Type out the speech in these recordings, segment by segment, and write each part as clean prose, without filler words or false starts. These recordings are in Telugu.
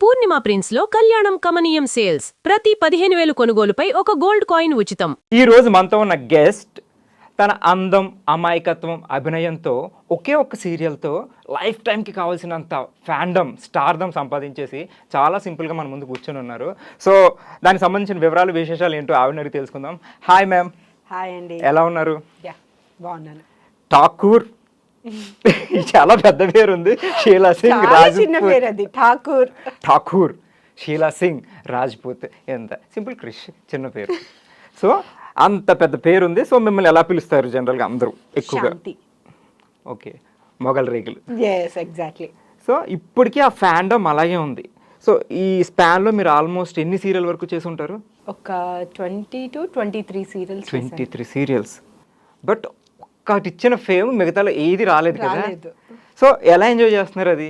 పూర్ణిమ ప్రిన్స్ లో కళ్యాణం కమనీయం సేల్స్ ప్రతి 15,000 కొనుగోలుపై ఒక గోల్డ్ కాయిన్ ఉచితం. ఈ రోజు మనతో ఉన్న గెస్ట్ తన అందం, అమాయకత్వం, అభినయంతో ఒకే ఒక్క సీరియల్తో లైఫ్ టైంకి కావాల్సినంత ఫ్యాండమ్, స్టార్డమ్ సంపాదించేసి చాలా సింపుల్గా మన ముందు కూర్చొని ఉన్నారు. సో దానికి సంబంధించిన వివరాలు, విశేషాలు ఏంటో ఆవిడ అడిగి తెలుసుకుందాం. Hi ma'am. హాయ్ అండి. ఎలా ఉన్నారు? బాగున్నాను. ఠాకూర్ చాలా పెద్ద పేరు ఉంది. షీలా సింగ్ రాజ్పూత్. ఠాకూర్, షీలా సింగ్ రాజ్పూత్. ఎంత సింపుల్ క్రిష్, చిన్న పేరు. సో అంత పెద్ద పేరు ఉంది. సో మిమ్మల్ని ఎలా పిలుస్తారు జనరల్గా అందరూ ఎక్కువగా? ఓకే, మొగల్ రేకులు. ఎగ్జాక్ట్లీ. సో ఇప్పటికీ ఆ ఫ్యాండమ్ అలాగే ఉంది. సో ఈ స్పాన్లో మీరు ఆల్మోస్ట్ ఎన్ని సీరియల్ వరకు చేసి ఉంటారు? ఒక 20 to 23 సీరియల్స్. 23 సీరియల్స్. బట్ ఒక్కటి ఇచ్చిన ఫేమ్ మిగతాలో ఏది రాలేదు కదా. సో ఎలా ఎంజాయ్ చేస్తున్నారు అది?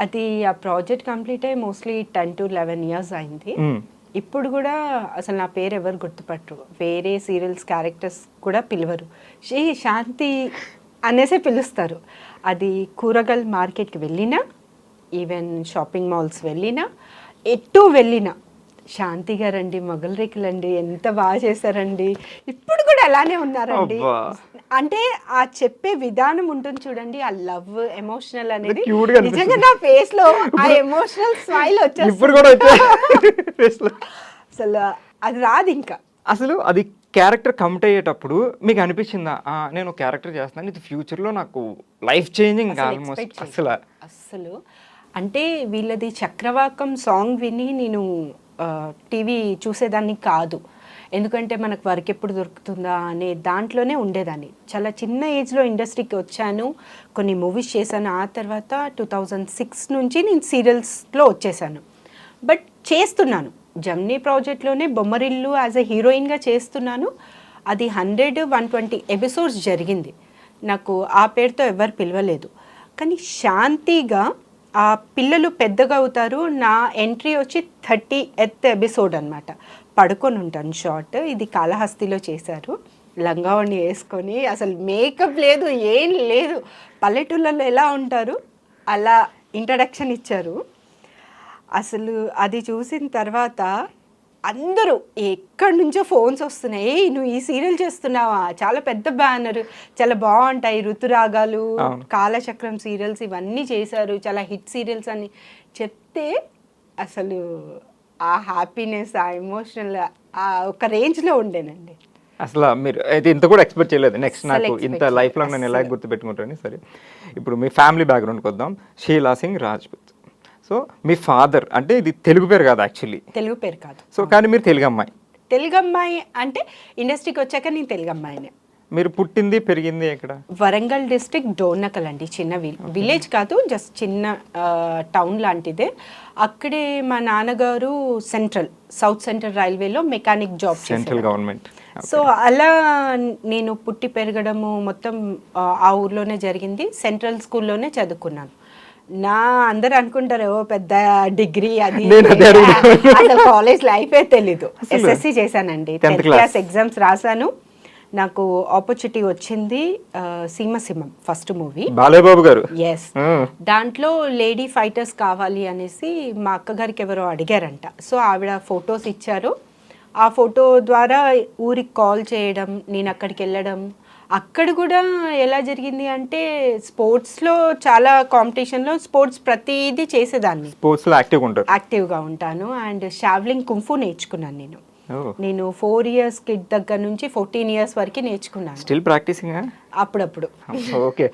అది ఆ ప్రాజెక్ట్ కంప్లీట్ అయ్యి మోస్ట్లీ 10 to 11 years అయింది. ఇప్పుడు కూడా అసలు నా పేరు ఎవరు గుర్తుపట్టరు. వేరే సీరియల్స్ క్యారెక్టర్స్ కూడా పిలవరు. శాంతి అనేసే పిలుస్తారు. అది కూరగాయల మార్కెట్కి వెళ్ళినా, ఈవెన్ షాపింగ్ మాల్స్ వెళ్ళినా, ఎటు వెళ్ళినా శాంతి గారండి, మొగల్ రేకులండి, ఎంత బాగా చేశారండి. ఇప్పుడు కూడా అలానే ఉన్నారండి. అంటే ఆ చెప్పే విధానం ఉంటుంది చూడండి, ఆ లవ్, ఎమోషనల్ అనేది నిజంగా నా ఫేస్ లో ఆ ఎమోషనల్ స్మైల్ వచ్చేస్తుంది. అసలు అది రాదు ఇంకా. అసలు అది క్యారెక్టర్ కమిట్ అయ్యేటప్పుడు మీకు అనిపించిందా, నేను క్యారెక్టర్ చేస్తున్నాను, ఇది ఫ్యూచర్లో నాకు లైఫ్ చేంజింగ్ ఆల్మోస్ట్? అసలు అంటే వీళ్ళది చక్రవాకం సాంగ్ విని నేను టీవీ చూసేదాన్ని కాదు. ఎందుకంటే మనకు వర్క్ ఎప్పుడు దొరుకుతుందా అనే దాంట్లోనే ఉండేదాన్ని. చాలా చిన్న ఏజ్లో ఇండస్ట్రీకి వచ్చాను, కొన్ని మూవీస్ చేశాను. ఆ తర్వాత 2006 నుంచి నేను సీరియల్స్లో వచ్చేసాను. బట్ చేస్తున్నాను, జమ్నీ ప్రాజెక్ట్లోనే బొమ్మరిల్లు యాజ్ ఎ హీరోయిన్గా చేస్తున్నాను. అది 100-120 ఎపిసోడ్స్ జరిగింది. నాకు ఆ పేరుతో ఎవరు పిలవలేదు. కానీ శాంతిగా ఆ పిల్లలు పెద్దగా అవుతారు. నా ఎంట్రీ వచ్చి 30th ఎపిసోడ్ అనమాట. పడుకొని ఉంటాను షార్ట్. ఇది కాళహస్తిలో చేశారు. లంగావణి వేసుకొని, అసలు మేకప్ లేదు, ఏం లేదు. పల్లెటూళ్ళలో ఎలా ఉంటారు అలా ఇంట్రడక్షన్ ఇచ్చారు. అసలు అది చూసిన తర్వాత అందరూ ఎక్కడి నుంచో ఫోన్స్ వస్తున్నాయి, నువ్వు ఈ సీరియల్ చేస్తున్నావా, చాలా పెద్ద బ్యానర్, చాలా బాగుంటాయి, ఋతురాగాలు, కాలచక్రం సీరియల్స్ ఇవన్నీ చేశారు, చాలా హిట్ సీరియల్స్ అని చెప్తే అసలు ఆ హ్యాపీనెస్, ఆ ఎమోషనల్ ఆ ఒక రేంజ్లో ఉండేనండి. అసలు మీరు అయితే ఇంత కూడా ఎక్స్పెక్ట్ చేయలేదు. నెక్స్ట్ నాకు ఇంత లైఫ్ లాంగ్ నేను ఎలా గుర్తుపెట్టుకుంటాను. సరే, ఇప్పుడు మీ ఫ్యామిలీ బ్యాక్గ్రౌండ్కి వద్దాం. షీలా సింగ్ రాజ్పూత్. సో మీ ఫాదర్ అంటే ఇది తెలుగు పేరు కాదు, యాక్చువల్లీ తెలుగు పేరు కాదు. సో కానీ మీరు తెలుగు అమ్మాయి. తెలుగు అమ్మాయి అంటే ఇండస్ట్రీకి వచ్చాక నేను తెలుగు అమ్మాయినే. మీరు పుట్టింది పెరిగింది ఎక్కడ? వరంగల్ డిస్ట్రిక్ట్ డోర్నకల్ అండి. చిన్న విలేజ్ కాదు, జస్ట్ చిన్న టౌన్ లాంటిదే. అక్కడే మా నాన్నగారు సౌత్ సెంట్రల్ రైల్వేలో mechanic job, central government. So అలా నేను పుట్టి పెరగడము మొత్తం ఆ ఊర్లోనే జరిగింది. సెంట్రల్ స్కూల్లోనే చదువుకున్నాను. నా అందరు అనుకుంటారు పెద్ద డిగ్రీ, అది అసలు కాలేజ్ లైఫే తెలీదు. SSC చేశానండి, 10th క్లాస్ ఎగ్జామ్స్ రాశాను. నాకు ఆపర్చునిటీ వచ్చింది సీమసింహం ఫస్ట్ మూవీ, బాలయ్యబాబు గారు. ఎస్, దాంట్లో లేడీ ఫైటర్స్ కావాలి అనేసి మా అక్కగారికి ఎవరో అడిగారంట. సో ఆవిడ ఫొటోస్ ఇచ్చారు. ఆ ఫోటో ద్వారా ఊరికి కాల్ చేయడం, నేను అక్కడికి వెళ్ళడం. అక్కడ కూడా ఎలా జరిగింది అంటే స్పోర్ట్స్లో చాలా కాంపిటీషన్లో స్పోర్ట్స్ ప్రతిదీ చేసేదాన్ని. స్పోర్ట్స్లో యాక్టివ్గా ఉంటాను. అండ్ షావ్లింగ్ కుంఫు నేర్చుకున్నాను నేను 4 years కిడ్ దగ్గర నుంచి 14 years వరకు నేర్చుకున్నాను. స్టిల్ ప్రాక్టీసింగ్ అప్పుడప్పుడు. ఓకే.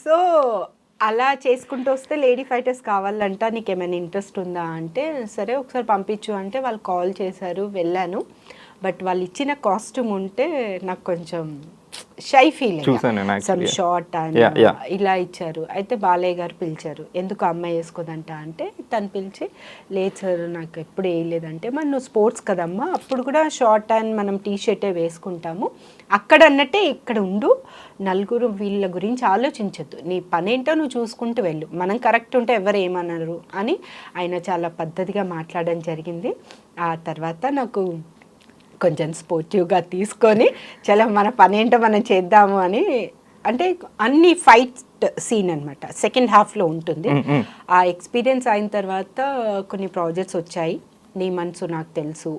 సో అలా చేసుకుంటూ వస్తే లేడీ ఫైటర్స్ కావాలంట, నీకు ఏమైనా ఇంట్రెస్ట్ ఉందా అంటే సరే ఒకసారి పంపించు అంటే వాళ్ళు కాల్ చేశారు, వెళ్ళాను. బట్ వాళ్ళు ఇచ్చిన కాస్ట్యూమ్ ఉంటే నాకు కొంచెం shy feeling, some short and ఇలా ఇచ్చారు. అయితే బాలయ్య గారు పిలిచారు, ఎందుకు అమ్మాయి వేసుకోదంట అంటే తను పిలిచి, లేదు సార్ నాకు ఎప్పుడు వేయలేదంటే, మరి నువ్వు స్పోర్ట్స్ కదమ్మా, అప్పుడు కూడా షార్ట్ అండ్ మనం టీషర్టే వేసుకుంటాము, అక్కడ అన్నట్టే ఇక్కడ ఉండు, నలుగురు వీళ్ళ గురించి ఆలోచించద్దు, నీ పనేంటో నువ్వు చూసుకుంటూ వెళ్ళు, మనం కరెక్ట్ ఉంటే ఎవరు ఏమన్నారు అని ఆయన చాలా పద్ధతిగా మాట్లాడడం జరిగింది. ఆ తర్వాత నాకు కొంచెం స్పోర్టివ్గా తీసుకొని చాలా మన పని ఏంటో మనం చేద్దాము అని అంటే అన్ని ఫైట్ సీన్ అనమాట, సెకండ్ హాఫ్లో ఉంటుంది. ఆ ఎక్స్పీరియన్స్ అయిన తర్వాత కొన్ని ప్రాజెక్ట్స్ వచ్చాయి. నీ మనసు నాకు తెలుసు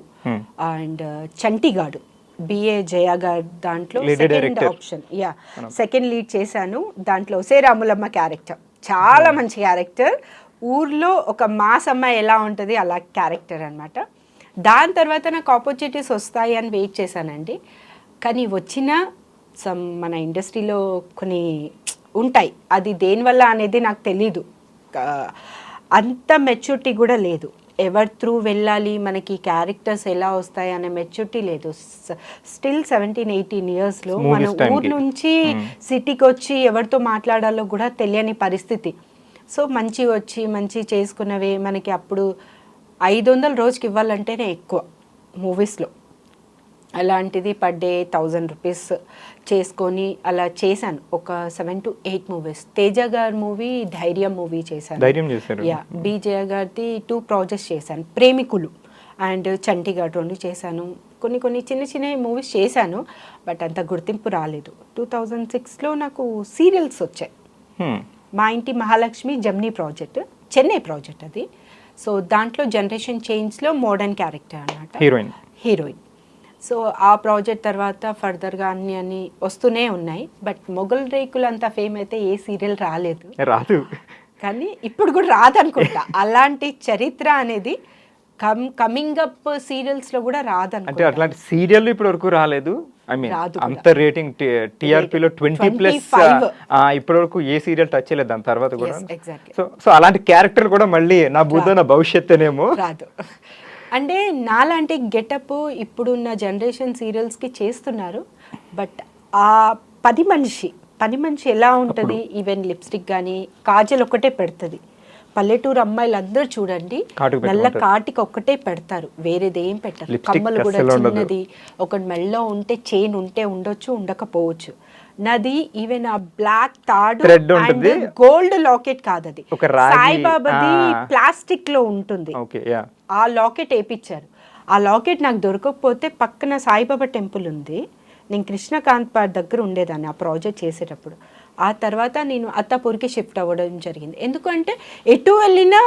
అండ్ చంటిగాడు బిఏ జయ గారు దాంట్లో సెకండ్ ఆప్షన్, సెకండ్ లీడ్ చేశాను. దాంట్లో సే రాములమ్మ క్యారెక్టర్ చాలా మంచి క్యారెక్టర్. ఊర్లో ఒక మాస్ అమ్మాయి ఎలా ఉంటుంది అలా క్యారెక్టర్ అనమాట. దాని తర్వాత నాకు ఆపర్చునిటీస్ వస్తాయి అని వెయిట్ చేశానండి. కానీ వచ్చిన మన ఇండస్ట్రీలో కొన్ని ఉంటాయి, అది దేనివల్ల అనేది నాకు తెలీదు. అంత మెచ్యూరిటీ కూడా లేదు. ఎవరి త్రూ వెళ్ళాలి, మనకి క్యారెక్టర్స్ ఎలా వస్తాయి అనే మెచ్యూరిటీ లేదు. స్టిల్ 17-18 ఇయర్స్లో మన ఊరు నుంచి సిటీకి వచ్చి ఎవరితో మాట్లాడాలో కూడా తెలియని పరిస్థితి. సో మంచి వచ్చి మంచి చేసుకున్నవే మనకి అప్పుడు 500 రోజుకి ఇవ్వాలంటేనే ఎక్కువ మూవీస్లో. అలాంటిది పర్ డే 1000 రూపీస్ చేసుకొని అలా చేశాను ఒక 7 to 8 మూవీస్. తేజ గారి మూవీ ధైర్యం మూవీ చేశాను. బీజయ గారిది 2 ప్రాజెక్ట్స్ చేశాను, ప్రేమికులు అండ్ చంటిగాడు 2 చేశాను. కొన్ని చిన్న మూవీస్ చేశాను, బట్ అంత గుర్తింపు రాలేదు. 2006లో నాకు సీరియల్స్ వచ్చాయి. మా ఇంటి Mahalakshmi Gemini project, Chennai project అది. సో దాంట్లో జనరేషన్ చేంజ్లో మోడర్న్ క్యారెక్టర్ అన్నమాట, హీరోయిన్. సో ఆ ప్రాజెక్ట్ తర్వాత ఫర్దర్గా అన్ని వస్తూనే ఉన్నాయి. బట్ మొగల్ రేకులు అంత ఫేమ్ అయితే ఏ సీరియల్ రాదు, కానీ ఇప్పుడు కూడా రాదనుకుంటా. అలాంటి చరిత్ర అనేది కమింగ్ అప్ సీరియల్స్లో కూడా రాదనుకుంటా. అట్లాంటి సీరియల్ ఇప్పటి వరకు రాలేదు. ఐ మీన్ అంత రేటింగ్ టీఆర్పీలో 20+ ఇప్పటి వరకు ఏ సీరియల్ టచ్ చేయలేదు దాని తర్వాత కూడా. సో అలాంటి క్యారెక్టర్ కూడా మళ్ళీ నా బుద్ధ నా భవిష్యత్తేనేమో రాదు. అంటే నాలాంటి గెటప్ ఇప్పుడున్న జనరేషన్ సీరియల్స్కి చేస్తున్నారు, బట్ ఆ పని మనిషి ఎలా ఉంటుంది, ఈవెన్ లిప్స్టిక్ కానీ కాజల్ ఒక్కటే పెడుతుంది. పల్లెటూరు అమ్మాయిలు అందరూ చూడండి నల్ల కాటికి ఒక్కటే పెడతారు, వేరేది ఏం పెట్టరు. కమ్మలు కూడా చిన్నది, ఒకటి మెళ్ళలో ఉంటే చైన్ ఉంటే ఉండొచ్చు, ఉండకపోవచ్చు. నాది ఈవెన్ ఆ బ్లాక్ తాడు అండ్ గోల్డ్ లాకెట్ కాదు, అది సాయిబాబాది ప్లాస్టిక్ లో ఉంటుంది. ఆ లాకెట్ వేయించారు. ఆ లాకెట్ నాకు దొరకకపోతే పక్కన సాయిబాబా టెంపుల్ ఉంది, నేను కృష్ణకాంత్ పార్క్ దగ్గర ఉండేదాన్ని ఆ ప్రాజెక్ట్ చేసేటప్పుడు. ఆ తర్వాత నేను అత్తాపూర్కి షిఫ్ట్ అవ్వడం జరిగింది. ఎందుకంటే ఎటు వెళ్ళినా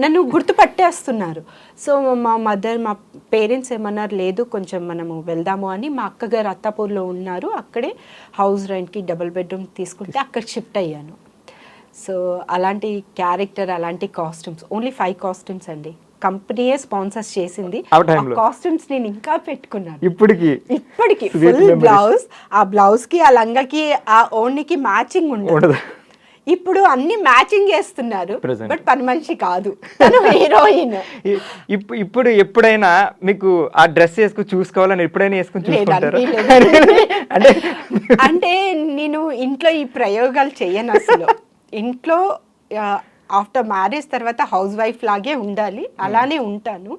నన్ను గుర్తుపట్టేస్తున్నారు. సో మా పేరెంట్స్ ఏమన్నారు, లేదు కొంచెం మనము వెళ్దాము అని. మా అక్కగారు అత్తాపూర్లో ఉన్నారు, అక్కడే హౌస్ రెంట్కి డబుల్ బెడ్రూమ్ తీసుకుంటే అక్కడ షిఫ్ట్ అయ్యాను. సో అలాంటి క్యారెక్టర్, అలాంటి కాస్ట్యూమ్స్, ఓన్లీ 5 కాస్ట్యూమ్స్ అండి, కంపెనీయే స్పాన్సర్స్ చేసింది. కాస్ట్యూమ్స్ నేను ఇంకా పెట్టుకున్నాను ఇప్పటికి ఫుల్ బ్లౌజ్, ఆ బ్లౌజ్ కి ఆ లంగాకి ఆ ఓణికి మ్యాచింగ్ ఉండదు. ఇప్పుడు అన్ని మ్యాచింగ్ చేస్తున్నారు, బట్ పని మనిషి కాదు, తను హీరోయిన్. ఇప్పుడు ఎప్పుడైనా మీకు ఆ డ్రెస్ వేసుకుని చూసుకోవాలని ఎప్పుడైనా వేసుకుని అంటే నేను ఇంట్లో ఈ ప్రయోగాలు చెయ్యను అసలు. ఇంట్లో ఆఫ్టర్ మ్యారేజ్ తర్వాత హౌస్ వైఫ్ లాగే ఉండాలి, అలానే ఉంటాను.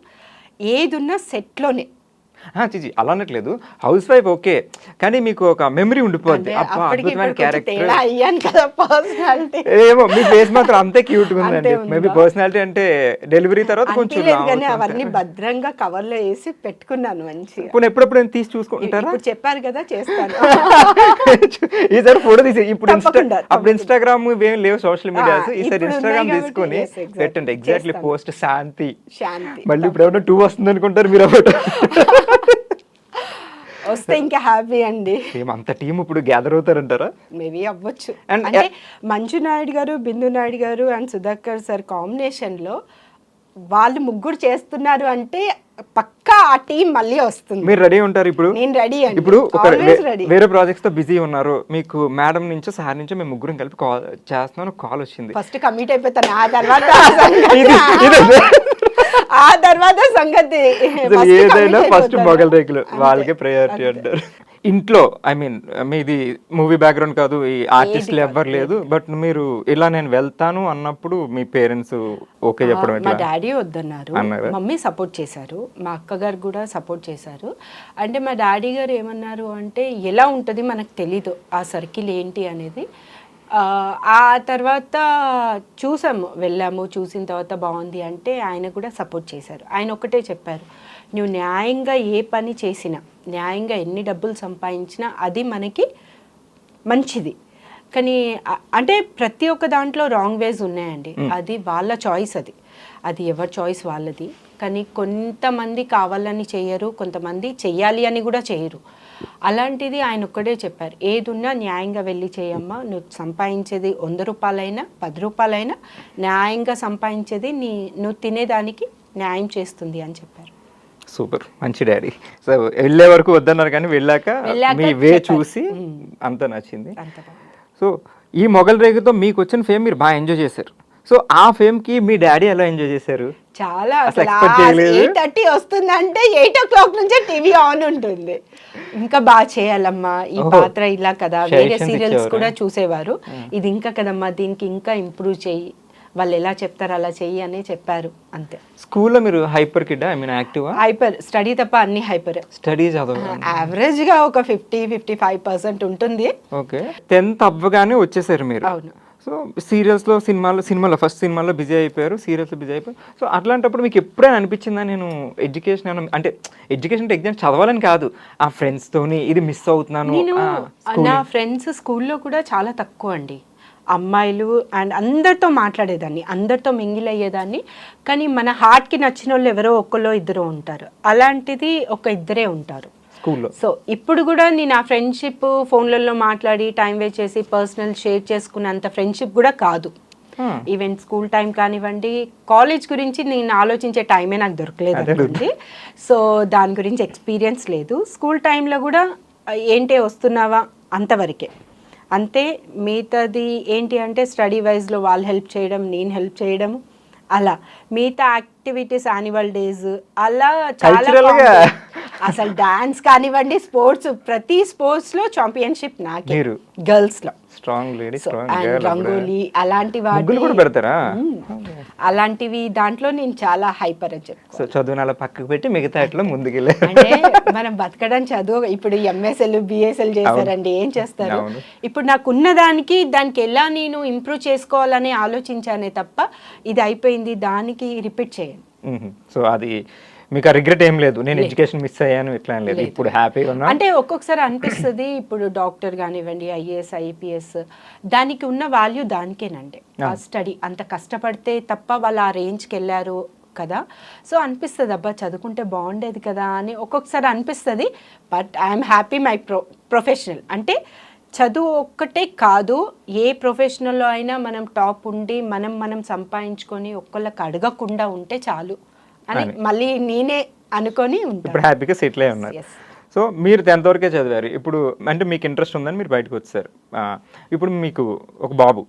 ఏదున్నా సెట్లోనే. అలానట్లేదు, హౌస్ వైఫ్ ఓకే, కానీ మీకు ఒక మెమరీ ఉండిపోద్ది. ఏమో మీ ఫేస్ మాత్రం అంతే క్యూట్ గా ఉందండి. మేబీ పర్సనాలిటీ అంటే డెలివరీ తర్వాత కొంచెం అవన్నీ భద్రంగా కవర్ లో వేసి పెట్టుకున్నాను మంచి. ఇప్పుడు ఎప్పుడప్పుడు తీసి చూసుకుంటారా? చెప్పారు కదా చేస్తాను. ఈసారి ఫోటో తీసి అప్పుడు ఇన్స్టాగ్రామ్ ఏం లేవు సోషల్ మీడియాస్, ఈసారి ఇన్స్టాగ్రామ్ తీసుకొని పెట్టండి. ఎగ్జాక్ట్లీ పోస్ట్ శాంతి. మళ్ళీ ఇప్పుడు ఏమన్నా 2 వస్తుంది అనుకుంటారు మీరు. వస్తే ఇంకా హ్యాపీ అండి. అంత టీం ఇప్పుడు గ్యాదర్ అవుతారంటారా? మేబీ అవ్వచ్చు. అంటే మంజు నాయుడు గారు, బిందు నాయుడు గారు అండ్ సుధాకర్ సార్ కాంబినేషన్ లో వాళ్ళు ముగ్గురు చేస్తున్నారు అంటే పక్కా ఆ టీం మళ్ళీ వస్తుంది. మీరు రెడీ ఉంటారు ఇప్పుడు? నేను రెడీ అండి. ఇప్పుడు వేరే ప్రాజెక్ట్స్ తో బిజీ ఉన్నారు, మీకు మేడం నుంచో సార్ నుంచో మేము ముగ్గురం కలిపి కాల్ చేస్తున్నాను, కాల్ వచ్చింది. ఫస్ట్ కమిట్ అయిపోతాను, ఆ తర్వాత సంగతి ఏదైనా ఫస్ట్ మొగల్ రేకులు వాళ్ళకే ప్రయారిటీ అంటారు. ఇంట్లో ఐ మీన్ మీది మూవీ బ్యాక్గ్రౌండ్ కాదు, ఈ ఆర్టిస్టులు ఎవ్వరు లేదు, బట్ మీరు ఇలా నేను వెళ్తాను అన్నప్పుడు మీ పేరెంట్స్ ఓకే చెప్పడం? మా డాడీ వద్దన్నారు, మమ్మీ సపోర్ట్ చేశారు, మా అక్కగారు కూడా సపోర్ట్ చేశారు. అంటే మా డాడీ గారు ఏమన్నారు అంటే, ఎలా ఉంటుంది మనకు తెలీదు ఆ సర్కిల్ ఏంటి అనేది. ఆ తర్వాత వెళ్ళాము, చూసిన తర్వాత బాగుంది అంటే ఆయన కూడా సపోర్ట్ చేశారు. ఆయన ఒకటే చెప్పారు, నువ్వు న్యాయంగా ఏ పని చేసినా, న్యాయంగా ఎన్ని డబ్బులు సంపాదించినా అది మనకి మంచిది. కానీ అంటే ప్రతి ఒక్క దాంట్లో రాంగ్ వేస్ ఉన్నాయండి. అది వాళ్ళ చాయిస్, అది ఎవరి చాయిస్ వాళ్ళది. కానీ కొంతమంది కావాలని చేయరు, కొంతమంది చెయ్యాలి అని కూడా చేయరు. అలాంటిది ఆయన ఒక్కడే చెప్పారు, ఏదున్నా న్యాయంగా వెళ్ళి చేయమ్మా, నువ్వు సంపాదించేది 100 రూపాయలైనా 10 రూపాయలైనా న్యాయంగా సంపాదించేది నువ్వు తినేదానికి న్యాయం చేస్తుంది అని చెప్పారు. సూపర్, మంచి డాడీ. సో వెళ్ళే వరకు వద్దన్నారు కానీ వెళ్ళాక మీ వే చూసి అంత నచ్చింది. సో ఈ మొగల్ రేగుతో మీకు వచ్చిన ఫేమ్ మీరు బాగా ఎంజాయ్ చేశారు. సో ఆ ఫేమ్ కి మీ డాడీ ఎలా ఎంజాయ్ చేశారు? చాలా. అసలు expect చేయలేదు. 8:30 వస్తుందంటే 8 o'clock నుంచే టీవీ ఆన్ ఉంటుంది. ఇంకా బాగా చేయాలమ్మా, ఈ పాత్ర ఇలా కదా, వేరే Suggestions సీరియల్స్ ఇచ్చేవారా? కూడా చూసేవారు, ఇది ఇంకా కదమ్మా, దీనికి ఇంకా ఇంప్రూవ్ చెయ్యి, వాళ్ళు ఎలా చెప్తారు అలా చెయ్యి అని చెప్పారు. అంతే. స్కూల్లో మీరు hyper kid, I mean active? Hyper, study తప్ప అన్ని హైపర్. స్టడీ చదవ యావరేజ్ గా ఒక 50-55% ఉంటుంది. ఓకే. 10th అవ్వగానే వచ్చేసారు మీరు. అవును. సో సీరియల్స్లో సినిమాలో ఫస్ట్ సినిమాలో బిజీ అయిపోయారు, సీరియల్స్లో బిజీ అయిపోయారు. సో అట్లాంటప్పుడు మీకు ఎప్పుడైనా అనిపించిందా నేను ఎడ్యుకేషన్ అంటే ఎడ్యుకేషన్ ఎగ్జామ్ చదవాలని కాదు, ఆ ఫ్రెండ్స్తోని ఇది మిస్ అవుతున్నాను? నేను నా ఫ్రెండ్స్ స్కూల్లో కూడా చాలా తక్కువ అండి. అమ్మాయిలు అండ్ అందరితో మాట్లాడేదాన్ని, అందరితో మింగిల్ అయ్యేదాన్ని. కానీ మన హార్ట్కి నచ్చిన వాళ్ళు ఎవరో ఒక్కలో ఇద్దరు ఉంటారు, అలాంటిది ఒక ఇద్దరే ఉంటారు స్కూల్లో. సో ఇప్పుడు కూడా నేను ఆ ఫ్రెండ్షిప్ ఫోన్లలో మాట్లాడి టైం వేస్ట్ చేసి పర్సనల్ షేర్ చేసుకున్నంత ఫ్రెండ్షిప్ కూడా కాదు. ఈవెన్ స్కూల్ టైం కానివ్వండి, కాలేజ్ గురించి నేను ఆలోచించే టైమే నాకు దొరకలేదు అనుకోండి. సో దాని గురించి ఎక్స్పీరియన్స్ లేదు. స్కూల్ టైంలో కూడా ఏంటి వస్తున్నావా అంతవరకే, అంతే. మిగతాది ఏంటి అంటే స్టడీ వైజ్లో వాళ్ళు హెల్ప్ చేయడం, నేను హెల్ప్ చేయడం, అలా మిగతా యాక్టివిటీస్, యాన్యువల్ డేస్ అలా చాలా. అసలు డాన్స్ కానివ్వండి, స్పోర్ట్స్, ప్రతి స్పోర్ట్స్లో ఛాంపియన్షిప్ నాకే, గర్ల్స్లో. స్ట్రాంగ్ లేడీ, రంగోలీ అలాంటి ముగ్గులు కూడా పెడతారా? అలాంటివి దాంట్లో నేను చాలా హైపర్ అని చెప్పుకో. సో చదువుని అలా పక్కకు పెట్టి మిగతా ఇట్లా ముందుకెళ్ళే అంటే మనం బతకడం చదువు. ఇప్పుడు ఎంఎస్ఎల్ బిఎస్ఎల్ చేశారండి, ఏం చేస్తారు? ఇప్పుడు నాకున్న దానికి ఎలా నేను ఇంప్రూవ్ చేసుకోవాలని ఆలోచించానే తప్ప ఇది అయిపోయింది దానికి రిపీట్ చేయను. సో అది మీకు రిగ్రెట్ ఏం లేదు, నేను ఎడ్యుకేషన్ మిస్ అయ్యాను ఇట్లా లేదు, ఇప్పుడు హ్యాపీగా ఉన్నా? అంటే ఒక్కొక్కసారి అనిపిస్తుంది, ఇప్పుడు డాక్టర్ కానివ్వండి, ఐఏఎస్ ఐపీఎస్, దానికి ఉన్న వాల్యూ దానికేనండి. ఆ స్టడీ అంత కష్టపడితే తప్ప వాళ్ళు ఆ రేంజ్కి వెళ్ళారు కదా. సో అనిపిస్తుంది, అబ్బా చదువుకుంటే బాగుండేది కదా అని ఒక్కొక్కసారి అనిపిస్తుంది. But I'm happy my professional. అంటే చదువు ఒక్కటే కాదు, ఏ ప్రొఫెషనల్లో అయినా మనం టాప్ ఉండి మనం సంపాదించుకొని ఒక్కళ్ళకి అడగకుండా ఉంటే చాలు అని మళ్ళీ నేనే అనుకొని ఉంటాను. ఇప్పుడు హ్యాపీగా సెటిల్ అయి ఉన్నారు. సో మీరు 10th వరకే చదివారు. ఇప్పుడు అంటే మీకు ఇంట్రెస్ట్ ఉందని మీరు బయటకు వచ్చారు. ఇప్పుడు మీకు ఒక బాబు.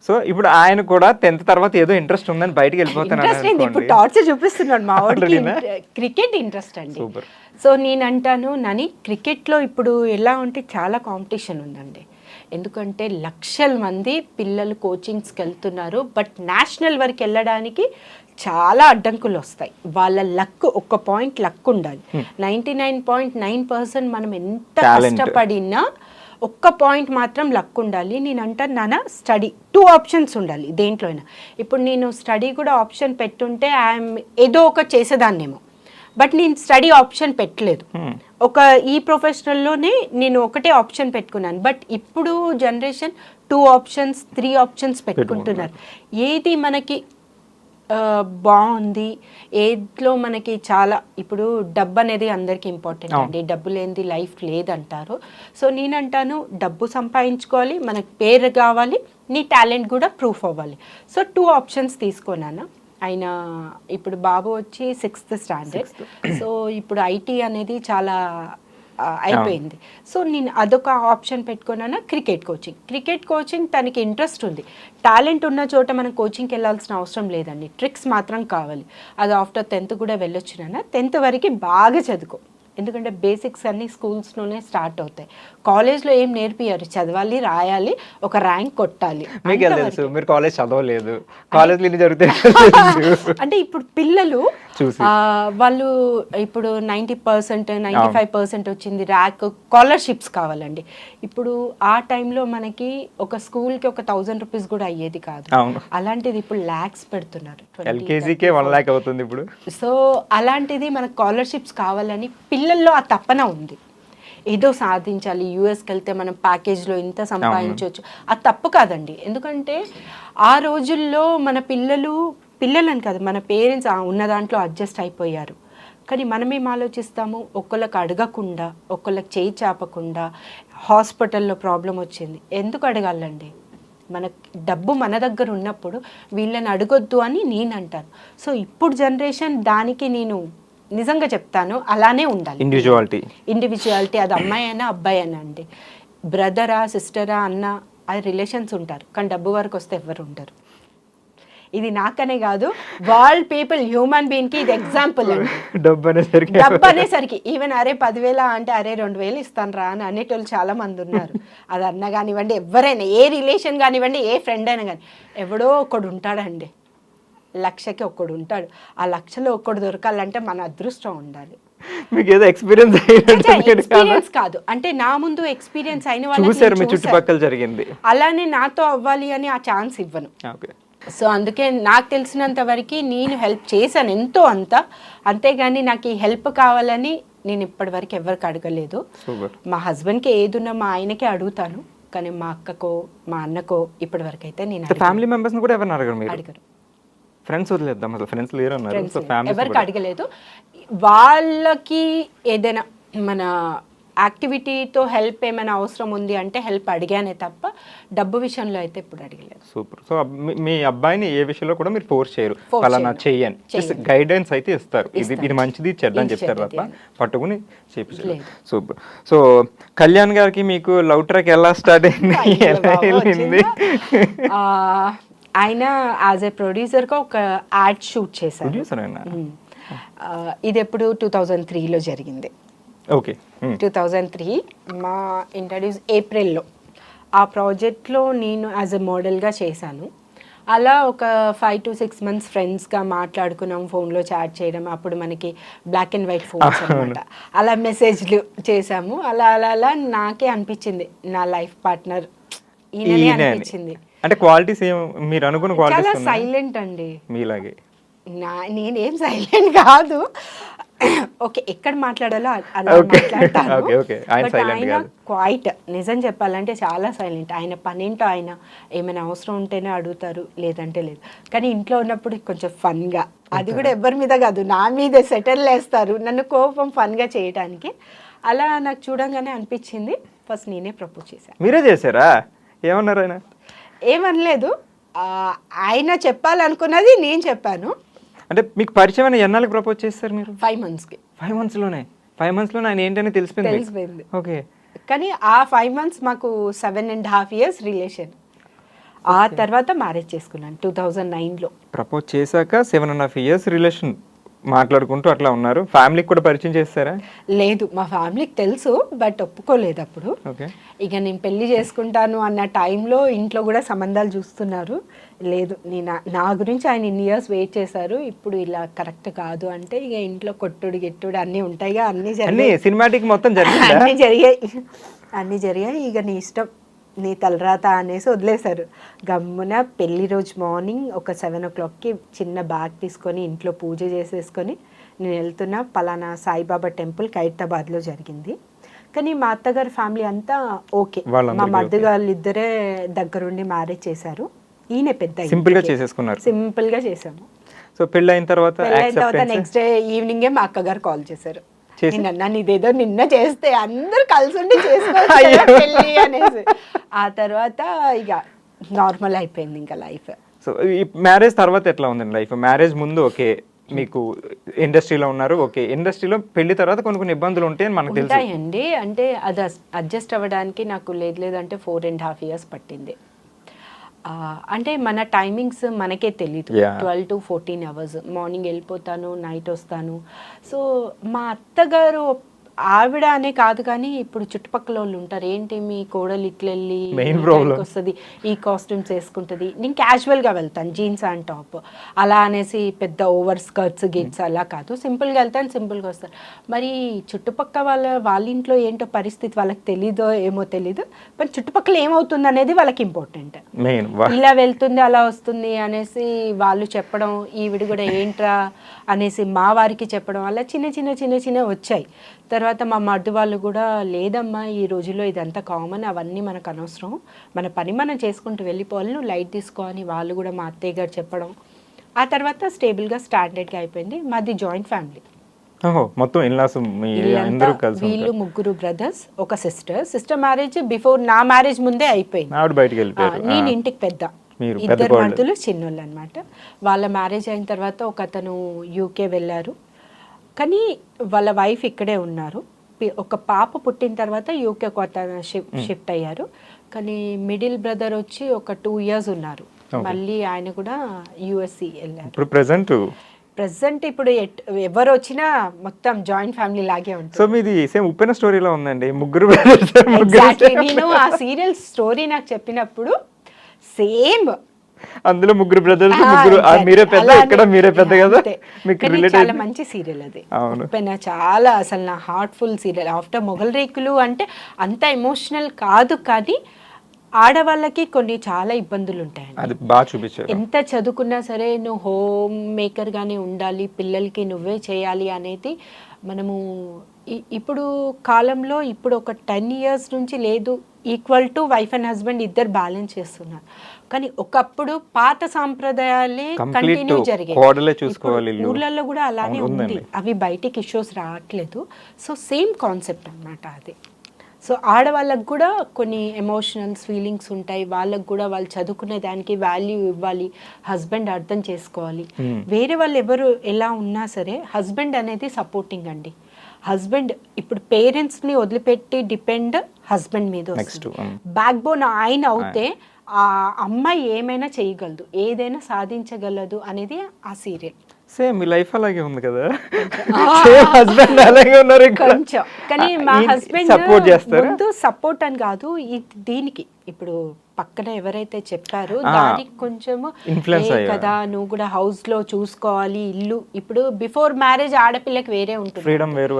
సో ఇప్పుడు ఆయన కూడా 10th తర్వాత ఏదో ఇంట్రెస్ట్ ఉందని బయటకు వెళ్ళిపోతాను. ఇప్పుడు టార్చర్ చూపిస్తున్నాడు మా వాడికి. క్రికెట్ ఇంట్రెస్ట్ అండి. సో నేను అంటాను, నాని క్రికెట్లో ఇప్పుడు ఎలా ఉంటే చాలా కాంపిటీషన్ ఉందండి. ఎందుకంటే లక్షల మంది పిల్లలు కోచింగ్స్కి వెళ్తున్నారు. బట్ నేషనల్ వరకు వెళ్ళడానికి చాలా అడ్డంకులు వస్తాయి. వాళ్ళ లక్, ఒక్క పాయింట్ లక్ ఉండాలి. 99.9% మనం ఎంత కష్టపడినా ఒక్క పాయింట్ మాత్రం లక్ ఉండాలి. నేను అంటాను నాన్న, స్టడీ 2 ఆప్షన్స్ ఉండాలి దేంట్లో అయినా. ఇప్పుడు నేను స్టడీ కూడా ఆప్షన్ పెట్టుంటే ఐఎమ్ ఏదో ఒక చేసేదాన్నేమో. బట్ నేను స్టడీ ఆప్షన్ పెట్టలేదు. ఈ ప్రొఫెషనల్లోనే నేను ఒకటే ఆప్షన్ పెట్టుకున్నాను. బట్ ఇప్పుడు జనరేషన్ 2 ఆప్షన్స్ 3 ఆప్షన్స్ పెట్టుకుంటున్నారు. ఏది మనకి బాగుంది, ఏట్లో మనకి చాలా, ఇప్పుడు డబ్బు అనేది అందరికీ ఇంపార్టెంట్ అండి. డబ్బు లేనిది లైఫ్ లేదంటారు. సో నేనంటాను, డబ్బు సంపాదించుకోవాలి, మనకు పేరు కావాలి, నీ టాలెంట్ కూడా ప్రూఫ్ అవ్వాలి. సో 2 ఆప్షన్స్ తీసుకున్నాను. ఆయన ఇప్పుడు బాబు వచ్చి 6th స్టాండర్డ్. సో ఇప్పుడు ఐటీ అనేది చాలా అయిపోయింది. సో నేను అదొక ఆప్షన్ పెట్టుకున్నాను. క్రికెట్ కోచింగ్ తనకి ఇంట్రెస్ట్ ఉంది. టాలెంట్ ఉన్న చోట మనం కోచింగ్కి వెళ్ళాల్సిన అవసరం లేదండి, ట్రిక్స్ మాత్రం కావాలి. అది ఆఫ్టర్ 10th కూడా వెళ్ళొచ్చు నాన్న. 10th వరకు బాగా చదువుకో, ఎందుకంటే బేసిక్స్ అన్ని స్కూల్స్లోనే స్టార్ట్ అవుతాయి. కాలేజ్లో ఏం నేర్పియారు, చదవాలి, రాయాలి, ఒక ర్యాంక్ కొట్టాలి. మీకు తెలుసు, మీరు కాలేజ్ చదవలేదు, కాలేజ్లో ఎన్ని జరుగుతాయి అంటే ఇప్పుడు పిల్లలు వాళ్ళు ఇప్పుడు 90% 95% వచ్చింది, ర్యాంక్, స్కాలర్షిప్స్ కావాలండి. ఇప్పుడు ఆ టైంలో మనకి ఒక స్కూల్కి ఒక 1000 రూపీస్ కూడా అయ్యేది కాదు. అలాంటిది ఇప్పుడు లాక్స్ పెడుతున్నారు. LKGకే 1 lakh అవుతుంది ఇప్పుడు. సో అలాంటిది మనకు స్కాలర్షిప్స్ కావాలని పిల్లల్లో ఆ తపన ఉంది. ఏదో సాధించాలి, యూఎస్కి వెళ్తే మనం ప్యాకేజ్లో ఇంత సంపాదించవచ్చు, అది తప్పు కాదండి. ఎందుకంటే ఆ రోజుల్లో మన పిల్లలని కాదు, మన పేరెంట్స్ ఉన్న దాంట్లో అడ్జస్ట్ అయిపోయారు. కానీ మనమేం ఆలోచిస్తాము, ఒక్కళ్ళకి అడగకుండా, ఒక్కళ్ళకి చేయి చాపకుండా, హాస్పిటల్లో ప్రాబ్లం వచ్చింది ఎందుకు అడగాలండి? మన డబ్బు మన దగ్గర ఉన్నప్పుడు వీళ్ళని అడగొద్దు అని నేను అంటాను. సో ఇప్పుడు జనరేషన్ దానికి నేను నిజంగా చెప్తాను, అలానే ఉండాలి. ఇండివిజువాలిటీ అది అమ్మాయి అయినా అబ్బాయి అయినా అండి. బ్రదరా సిస్టరా అన్న అది రిలేషన్స్ ఉంటారు, కానీ డబ్బు వరకు వస్తే ఎవరు ఉండరు. ఇది నాకనే కాదు, వరల్డ్ పీపుల్ హ్యూమన్ బీయింగ్ కి ఇది ఎగ్జాంపుల్ అండి. డబ్బు అనేసరికి ఈవెన్ అరే 10,000 అంటే అరే 2,000 ఇస్తాను రా అని అనేటోళ్ళు చాలా మంది ఉన్నారు. అది అన్న కానివ్వండి, ఎవరైనా, ఏ రిలేషన్ కానివ్వండి, ఏ ఫ్రెండ్ అయినా కానీ ఎవడో ఒకడు ఉంటాడండి, 1,00,000కి ఒక్కడు ఉంటాడు. ఆ 1,00,000లో ఒక్కడు దొరకాలంటే మన అదృష్టం ఉండాలి. మీకు ఏదో ఎక్స్పీరియన్స్ కాదు అంటే నా ముందు ఎక్స్పీరియన్స్ అయిన వాళ్ళు చుట్టుపక్కల జరిగింది, అలానే నాతో అవ్వాలి అని ఆ ఛాన్స్ ఇవ్వను. సో అందుకే నాకు తెలిసినంత వరకు నేను హెల్ప్ చేశాను ఎంతో అంతేగాని నాకు ఈ హెల్ప్ కావాలని నేను ఇప్పటి వరకు ఎవరికి అడగలేదు. మా హస్బెండ్కి ఏదున్నా మా ఆయనకే అడుగుతాను, కానీ మా అక్కకో మా అన్నకో ఇప్పటి వరకు అయితే నేను ఫ్యామిలీ మెంబర్స్ కూడా ఎవరిని అడగరు. ఫ్రెండ్స్ వదిలేద్దాం, అసలు ఫ్రెండ్స్ లేరు అన్నారు, సో ఫ్యామిలీ ఎవరికి అడగలేదు. వాళ్ళకి ఏదైనా మన యాక్టివిటీతో హెల్ప్ ఏమైనా అవసరం ఉంది అంటే హెల్ప్ అడిగానే తప్ప డబ్బు విషయంలో అయితే ఇప్పుడు అడగలేదు. సూపర్. సో మీ అబ్బాయిని ఏ విషయంలో కూడా మీరు ఫోర్స్ చేయరు, ఫలానా చెయ్యని, గైడెన్స్ అయితే ఇస్తారు, ఇది మంచిది చెడ్డని చెప్తారు తప్ప పట్టుకుని చేపించారు. సూపర్. సో కళ్యాణ్ గారికి మీకు లవ్ ట్రాక్ ఎలా స్టార్ట్ అయింది? ఆయన యాజ్ ఏ ప్రొడ్యూసర్గా ఒక యాడ్ షూట్ చేశారు. ఇది ఎప్పుడు 2003లో జరిగింది. ఓకే. 2003 మా ఇంట్రడ్యూస్ ఏప్రిల్లో ఆ ప్రాజెక్ట్లో నేను యాజ్ ఎ మోడల్గా చేశాను. అలా ఒక 5 to 6 months ఫ్రెండ్స్గా మాట్లాడుకున్నాం, ఫోన్లో చాట్ చేయడం. అప్పుడు మనకి బ్లాక్ అండ్ వైట్ ఫోన్స్ అనమాట. అలా మెసేజ్లు చేసాము. అలా అలా అలా నాకే అనిపించింది నా లైఫ్ పార్ట్నర్ ఈయననే అనిపించింది. అంటే క్వాలిటీస్ మీరు అనుకున్న క్వాలిటీస్ చాలా సైలెంట్ అండి మీలాగే. నేనేం సైలెంట్ కాదు, ఓకే ఎక్కడ మాట్లాడాలో అలా మాట్లాడతాను. ఆయన క్వైట్, నిజం చెప్పాలంటే చాలా సైలెంట్. ఆయన పనేంటో, ఆయన ఏమైనా అవసరం ఉంటేనే అడుగుతారు, లేదంటే లేదు. కానీ ఇంట్లో ఉన్నప్పుడు కొంచెం ఫన్గా, అది కూడా ఎవరి మీద కాదు నా మీద సెటిల్ వేస్తారు, నన్ను కోపం ఫన్గా చేయడానికి. అలా నాకు చూడంగానే అనిపించింది, ఫస్ట్ నేనే ప్రపోజ్ చేశాను. మీరే చేశారా? ఏమన్నారు ఆయన? ఏమనలేదు, ఆయన చెప్పాలనుకున్నది నేను చెప్పాను. అంటే మీకు పరిచయం ఎన్నాళ్ళకి ప్రపోజ్ చేస్తారు మీరు? 5 monthsకి. 5 monthsలోనే? 5 monthsలోనే ఆయన ఏంటని తెలిసిపోయింది. ఓకే. కానీ ఆ 5 months మాకు 7.5 years రిలేషన్. ఆ తర్వాత మ్యారేజ్ చేసుకున్నాను 2009లో. ప్రపోజ్ చేశాక 7.5 years రిలేషన్ మాట్లాడుకుంటూ అట్లా ఉన్నారు. ఫ్యామిలీకి కూడా పరిచయం చేస్తారా? లేదు, మా ఫ్యామిలీకి తెలుసు, బట్ ఒప్పుకోలేదు అప్పుడు. ఇక నేను పెళ్లి చేసుకుంటాను అన్న టైంలో ఇంట్లో కూడా సంబంధాలు చూస్తున్నారు. లేదు, నా గురించి ఆయన ఇన్ని ఇయర్స్ వెయిట్ చేశారు, ఇప్పుడు ఇలా కరెక్ట్ కాదు అంటే ఇక ఇంట్లో కొట్టుడు గిట్టుడు అన్నీ ఉంటాయిగా, అన్నీ సినిమాటిక్ మొత్తం అన్నీ జరిగాయి. ఇక నీ ఇష్టం, నీ తలరాత అనేసి వదిలేశారు. గమ్మున పెళ్లి రోజు మార్నింగ్ ఒక 7 o'clockకి చిన్న బ్యాగ్ తీసుకొని ఇంట్లో పూజ చేసేసుకొని నేను వెళ్తున్నా, పలానా సాయిబాబా టెంపుల్ ఖైరతాబాద్లో జరిగింది. కానీ మా అత్తగారి ఫ్యామిలీ అంతా ఓకే, మా మరిది వాళ్ళు ఇద్దరే దగ్గరుండి మ్యారేజ్ చేశారు. ఈయన పెద్ద సింపుల్గా చేసాము. సో పెళ్ళైన తర్వాత నెక్స్ట్ డే ఈవినింగే మా అక్కగారు కాల్ చేశారు. నన్ను ఇదేదో నిన్న చేస్తే అందరు కలిసి ఉండి చేసుకోవాలి అనేసి. ఆ తర్వాత ఇక నార్మల్ అయిపోయింది ఇంకా లైఫ్. సో ఈ మ్యారేజ్ తర్వాత ఎట్లా ఉందండి లైఫ్? మ్యారేజ్ ముందు ఓకే, మీకు ఇండస్ట్రీలో ఉన్నారు, ఓకే, ఇండస్ట్రీలో పెళ్లి తర్వాత కొన్ని ఇబ్బందులు ఉంటాయని మనకు ఉంటాయండి. అంటే అది అడ్జస్ట్ అవ్వడానికి నాకు లేదంటే 4.5 years పట్టింది. అంటే మన టైమింగ్స్ మనకే తెలీదు. 12 to 14 hours, మార్నింగ్ వెళ్ళిపోతాను, నైట్ వస్తాను. సో మా అత్తగారు ఆవిడ అనే కాదు కానీ ఇప్పుడు చుట్టుపక్కల వాళ్ళు ఉంటారు, ఏంటి మీ కోడలు ఇట్లా వెళ్ళి వస్తుంది, ఈ కాస్ట్యూమ్స్ వేసుకుంటుంది, నేను క్యాజువల్గా వెళ్తాను, జీన్స్ అండ్ టాప్ అలా అనేసి పెద్ద ఓవర్ స్కర్ట్స్ గిట్స్ అలా కాదు, సింపుల్గా వెళ్తాను, సింపుల్గా వస్తాను. మరి చుట్టుపక్కల వాళ్ళ ఇంట్లో ఏంటో పరిస్థితి వాళ్ళకి తెలీదో ఏమో తెలీదు, మరి చుట్టుపక్కల ఏమవుతుంది అనేది వాళ్ళకి ఇంపార్టెంట్. ఇలా వెళ్తుంది అలా వస్తుంది అనేసి వాళ్ళు చెప్పడం, ఈవిడ కూడా ఏంట్రా అనేసి మా వారికి చెప్పడం, అలా చిన్న చిన్న వచ్చాయి. తర్వాత తర్వాత మా మడ్డు వాళ్ళు కూడా లేదమ్మా ఈ రోజుల్లో ఇదంతా కామన్, అవన్నీ మనకు అనవసరం, మన పని మనం చేసుకుంటూ వెళ్ళిపోవాలి, నువ్వు లైట్ తీసుకో అని వాళ్ళు కూడా మా అత్తయ్య గారు చెప్పడం. ఆ తర్వాత స్టేబుల్గా స్టాండర్డ్గా అయిపోయింది. మాది జాయింట్ ఫ్యామిలీ. ఓహో, మొత్తం ఇన్లాస్ అందరూ కలిసి వీళ్ళు 3 బ్రదర్స్, ఒక సిస్టర్ మ్యారేజ్ బిఫోర్ నా మ్యారేజ్ ముందే అయిపోయింది. ఆవిడ బయటికి వెళ్ళిపోయారు. నేను ఇంటికి పెద్ద, మీరు 2 మర్దులు చిన్నోళ్ళు అనమాట. వాళ్ళ మ్యారేజ్ అయిన తర్వాత ఒక అతను యూకే వెళ్ళారు, కానీ వాళ్ళ వైఫ్ ఇక్కడే ఉన్నారు. ఒక పాప పుట్టిన తర్వాత యూకే కొత్త షిఫ్ట్ అయ్యారు. కానీ మిడిల్ బ్రదర్ వచ్చి ఒక 2 years ఉన్నారు. మళ్ళీ ఆయన కూడా యుఎస్సి వెళ్ళారు. ఇప్పుడు ప్రెసెంట్ ఇప్పుడు ఎవరు వచ్చినా మొత్తం జాయింట్ ఫ్యామిలీ లాగే ఉంటుంది. సో మీది సేమ్ ఉప్పెన స్టోరీలో ఉందండి, 3 Exactly. నేను ఆ సీరియల్ స్టోరీ నాకు చెప్పినప్పుడు సేమ్ అందులో 3 బ్రదర్స్, మీరే పెద్ద, ఇక్కడ మీరే పెద్ద కదా, మీకు రిలేట్ చాలా మంచి సీరియల్ అది. ఉప్పెన చాలా అసలు నా హార్ట్ఫుల్ సీరియల్. ఆఫ్టర్ మొగల్ రేకులు అంటే అంత ఎమోషనల్ కాదు, కానీ ఆడవాళ్ళకి కొన్ని చాలా ఇబ్బందులు ఉంటాయండి. అది బాగా చూపించారు. ఎంత చదువుకున్నా సరే నువ్వు హోమ్ మేకర్ గానే ఉండాలి, పిల్లలకి నువ్వే చేయాలి అనేది మనము ఇప్పుడు కాలంలో ఇప్పుడు ఒక 10 years నుంచి లేదు, equal to wife and husband ఇద్దరు బ్యాలెన్స్ చేస్తున్నారు. కానీ ఒకప్పుడు పాత సాంప్రదాయాలే కంటిన్యూ జరిగాయి. ఊర్లలో కూడా అలానే ఉంది, అవి బయటికి ఇష్యూస్ రావట్లేదు. సో సేమ్ కాన్సెప్ట్ అన్నమాట అది. సో ఆడవాళ్ళకు కూడా కొన్ని ఎమోషనల్స్ ఫీలింగ్స్ ఉంటాయి, వాళ్ళకు కూడా వాళ్ళు చదువుకునే దానికి వాల్యూ ఇవ్వాలి, హస్బెండ్ అర్థం చేసుకోవాలి. వేరే వాళ్ళు ఎవరు ఎలా ఉన్నా సరే హస్బెండ్ అనేది సపోర్టింగ్ అండి. హస్బెండ్ ఇప్పుడు పేరెంట్స్ని వదిలిపెట్టి డిపెండ్ హస్బెండ్ మీద వస్తుంది. బ్యాక్ బోన్ ఆయన అవుతే ఆ అమ్మాయి ఏమైనా చేయగలదు, ఏదైనా సాధించగలదు అనేది ఆ సీరియల్. సేమ్ మీ లైఫ్ అలాగే ఉంది కదా, హస్బెండ్ అలాగే ఉన్నారు కొంచెం. కానీ మా హస్బెండ్ సపోర్ట్ చేస్తారు. ముందు సపోర్ట్ అని కాదు, దీనికి ఇప్పుడు పక్కన ఎవరైతే చెప్పారో దానికి కొంచెం కదా, నువ్వు కూడా హౌస్ లో చూసుకోవాలి, ఇల్లు. ఇప్పుడు బిఫోర్ మ్యారేజ్ ఆడపిల్లకి వేరే ఉంటుంది, ఫ్రీడమ్ వేరు,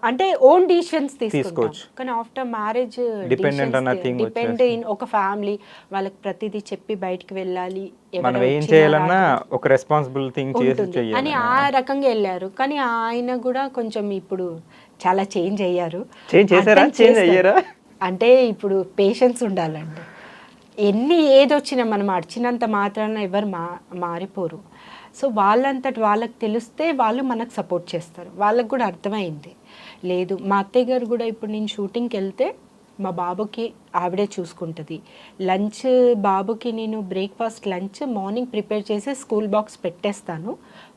అంటే ఓన్ డిసిషన్స్ తీసుకోవచ్చు. కానీ ఆఫ్టర్ మ్యారేజ్ డిపెండ్ ఇన్ ఒక ఫ్యామిలీ, వాళ్ళకి ప్రతిదీ చెప్పి బయటికి వెళ్ళాలి, మనం ఏం చేయాలన్నా ఒక రెస్పాన్సిబుల్ థింగ్ అని ఆ రకంగా వెళ్ళారు. కానీ ఆయన కూడా కొంచెం ఇప్పుడు చాలా చేంజ్ అయ్యారు. అంటే ఇప్పుడు పేషెన్స్ ఉండాలండి. ఏది వచ్చినా మనం అడిచినంత మాత్రాన ఎవరు మారిపోరు. సో వాళ్ళంతటి వాళ్ళకి తెలిస్తే వాళ్ళు మనకు సపోర్ట్ చేస్తారు. వాళ్ళకు కూడా అర్థమైంది. లేదు, మా అత్తయ్య గారు కూడా ఇప్పుడు నేను షూటింగ్కి వెళ్తే మా బాబుకి ఆవిడే చూసుకుంటుంది. లంచ్ బాబుకి నేను బ్రేక్ఫాస్ట్ లంచ్ మార్నింగ్ ప్రిపేర్ చేసి స్కూల్ బాక్స్ పెట్టేస్తాను.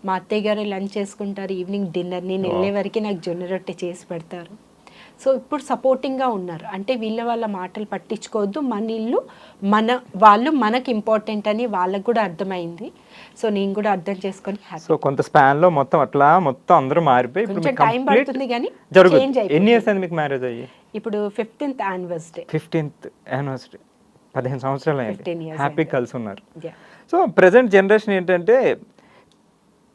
మా అత్తయ్య గారు లంచ్ చేసుకుంటారు, ఈవినింగ్ డిన్నర్ నేను వెళ్ళే వరకు నాకు జొన్న రొట్టె చేసి పెడతారు. సో ఇప్పుడు సపోర్టింగ్గా ఉన్నారు. అంటే వాళ్ళ మాటలు పట్టించుకోవద్దు, మన ఇల్లు వాళ్ళు మనకి ఇంపార్టెంట్ అని వాళ్ళకు కూడా అర్థమైంది. సో నేను కూడా అర్థం చేసుకొని సో కొంత స్పాన్ లో మొత్తం అందరూ మారిపోయి కొంచెం టైం పడుతుంది కానీ చేంజ్ అయిపోయింది. ఎన్ని ఇయర్స్ అయింది మీకు మ్యారేజ్ అయ్యి? ఇప్పుడు 15th anniversary. 15th anniversary 15 సంవత్సరాలు అయింది. హ్యాపీ కలిసి ఉన్నారు. సో ప్రెసెంట్ జనరేషన్ ఏంటంటే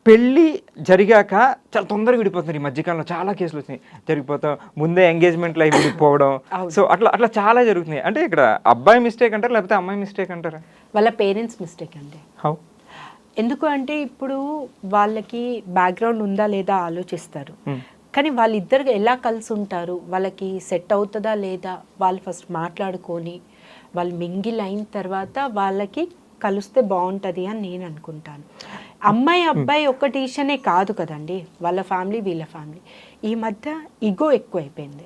పెళ్ళి జరిగాక చాలా తొందరగా విడిపోతున్నారు. ఈ మధ్యకాలంలో చాలా కేసులు వచ్చినాయి, జరిగిపోతాం ముందే ఎంగేజ్మెంట్ లైఫ్ విడిపోవడం. సో అట్లా చాలా జరుగుతున్నాయి. అంటే ఇక్కడ అబ్బాయి మిస్టేక్ అంటారా లేకపోతే అమ్మాయి మిస్టేక్ అంటారా? వాళ్ళ పేరెంట్స్ మిస్టేక్ అండి. హౌ? ఎందుకు అంటే ఇప్పుడు వాళ్ళకి బ్యాక్గ్రౌండ్ ఉందా లేదా ఆలోచిస్తారు. కానీ వాళ్ళిద్దరు ఎలా కలిసి ఉంటారు, వాళ్ళకి సెట్ అవుతుందా లేదా, వాళ్ళు ఫస్ట్ మాట్లాడుకొని వాళ్ళు మింగిల్ అయిన తర్వాత వాళ్ళకి కలిస్తే బాగుంటుంది అని నేను అనుకుంటాను. అమ్మాయి అబ్బాయి ఒక్క డిసిషనే కాదు కదండి, వాళ్ళ ఫ్యామిలీ వీళ్ళ ఫ్యామిలీ. ఈ మధ్య ఈగో ఎక్కువైపోయింది.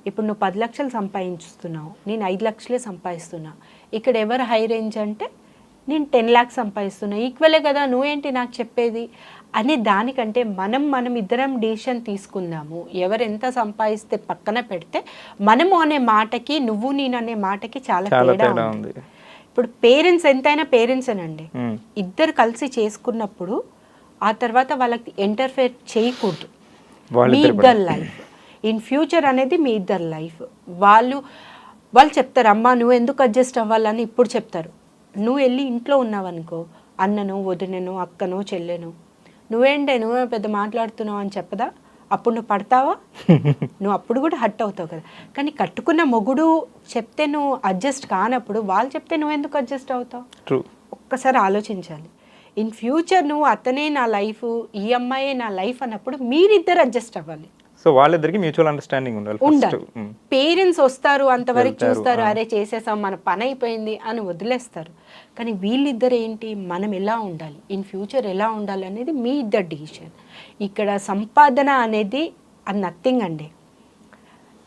ఇప్పుడు నువ్వు 10 లక్షలు సంపాదించుతున్నావు, నేను 5 లక్షలే సంపాదిస్తున్నా. ఇక్కడ ఎవరు హై రేంజ్ అంటే నేను 10 lakhs సంపాదిస్తున్నా, ఈక్వలే కదా, నువ్వేంటి నాకు చెప్పేది అనే దానికంటే మనం ఇద్దరం డిసిషన్ తీసుకుందాము. ఎవరు ఎంత సంపాదిస్తే పక్కన పెడితే మనము అనే మాటకి నువ్వు నేను అనే మాటకి చాలా తేడా ఉంది. ఇప్పుడు పేరెంట్స్ ఎంతైనా పేరెంట్స్ అనండి, ఇద్దరు కలిసి చేసుకున్నప్పుడు ఆ తర్వాత వాళ్ళకి ఇంటర్ఫేర్ చేయకూడదు. మీ ఇద్దరు లైఫ్ ఇన్ ఫ్యూచర్ అనేది మీ ఇద్దరు లైఫ్. వాళ్ళు చెప్తారు, అమ్మా నువ్వు ఎందుకు అడ్జస్ట్ అవ్వాలని ఇప్పుడు చెప్తారు. నువ్వు వెళ్ళి ఇంట్లో ఉన్నావనుకో, అన్నను వదినను అక్కనో చెల్లెను, నువ్వే పెద్ద మాట్లాడుతున్నావు అని చెప్పదా, అప్పుడు నువ్వు పడతావా? నువ్వు అప్పుడు కూడా హర్ట్ అవుతావు కదా. కానీ కట్టుకున్న మొగుడు చెప్తే నువ్వు అడ్జస్ట్ కానప్పుడు వాళ్ళు చెప్తే నువ్వెందుకు అడ్జస్ట్ అవుతావు? ఒక్కసారి ఆలోచించాలి. ఇన్ ఫ్యూచర్ నువ్వు అతనే నా లైఫ్, ఈ అమ్మాయే నా లైఫ్ అన్నప్పుడు మీరిద్దరు అడ్జస్ట్ అవ్వాలి. సో వాళ్ళిద్దరికి మ్యూచువల్ అండర్స్టాండింగ్ ఉండాలి ఉండాలి. ఫస్ట్. పేరెంట్స్ వస్తారు, అంతవరకు వెళ్తారు, చూస్తారు, అరే చేసేసాం మన పని అయిపోయింది అని వదిలేస్తారు. కానీ వీళ్ళిద్దరు ఏంటి, మనం ఎలా ఉండాలి, ఇన్ ఫ్యూచర్ ఎలా ఉండాలి అనేది మీ ఇద్దరు డిసిషన్. ఇక్కడ సంపాదన అనేది అది నథింగ్ అండి.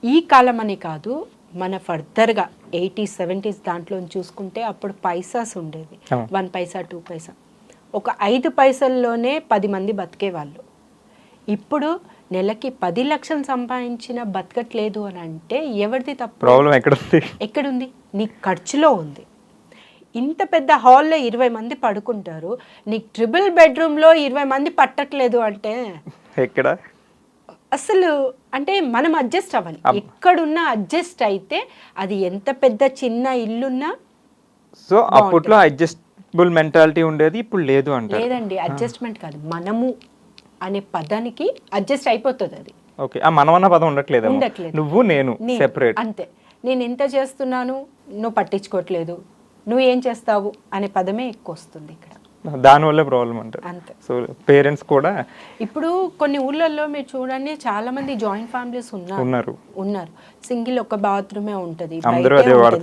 ఈ కాలం అని కాదు, మన ఫర్దర్గా 80s 70s దాంట్లో చూసుకుంటే అప్పుడు పైసాస్ ఉండేది, 1 పైసా 2 పైసా, ఒక 5 పైసల్లోనే 10 మంది బతికేవాళ్ళు. ఇప్పుడు నెలకి 10 లక్షలు సంపాదించిన బతకట్లేదు అని అంటే ఎవరిది తప్పు? ప్రాబ్లం ఎక్కడుంది? నీ ఖర్చులో ఉంది. ఇంత పెద్ద హాల్లో 20 మంది పడుకుంటారు, నీకు ట్రిపుల్ బెడ్రూమ్లో 20 మంది పట్టట్లేదు అంటే ఎక్కడ అసలు అంటే మనం అడ్జస్ట్ అవ్వాలి. ఎక్కడున్నా అడ్జస్ట్ అయితే అది ఎంత పెద్ద చిన్న ఇల్లున్నా. సో అప్పట్లో అడ్జస్టబుల్ మెంటాలిటీ ఉండేది, ఇప్పుడు లేదు అంటే లేదండి. అడ్జస్ట్మెంట్ కాదు, మనము అనే పదానికి అడ్జస్ట్ అయిపోతుంది అది. ఓకే, ఆ మనమన్న పదం ఉండట్లేదు, నువ్వు నేను సెపరేట్ అంతే. నేను ఎంత చేస్తున్నాను, నువ్వు పట్టించుకోవట్లేదు, నువ్వు ఏం చేస్తావు అనే పదమే ఎక్కువ వస్తుంది ఇక్కడ. దానివల్లే ప్రాబ్లం అంటారు. అంతే. సో పేరెంట్స్ కూడా ఇప్పుడు కొన్ని ఊళ్ళల్లో మీరు చూడండి, చాలా మంది జాయింట్ ఫ్యామిలీస్ ఉన్నారు. సింగిల్ ఒక బాత్రూమే ఉంటది,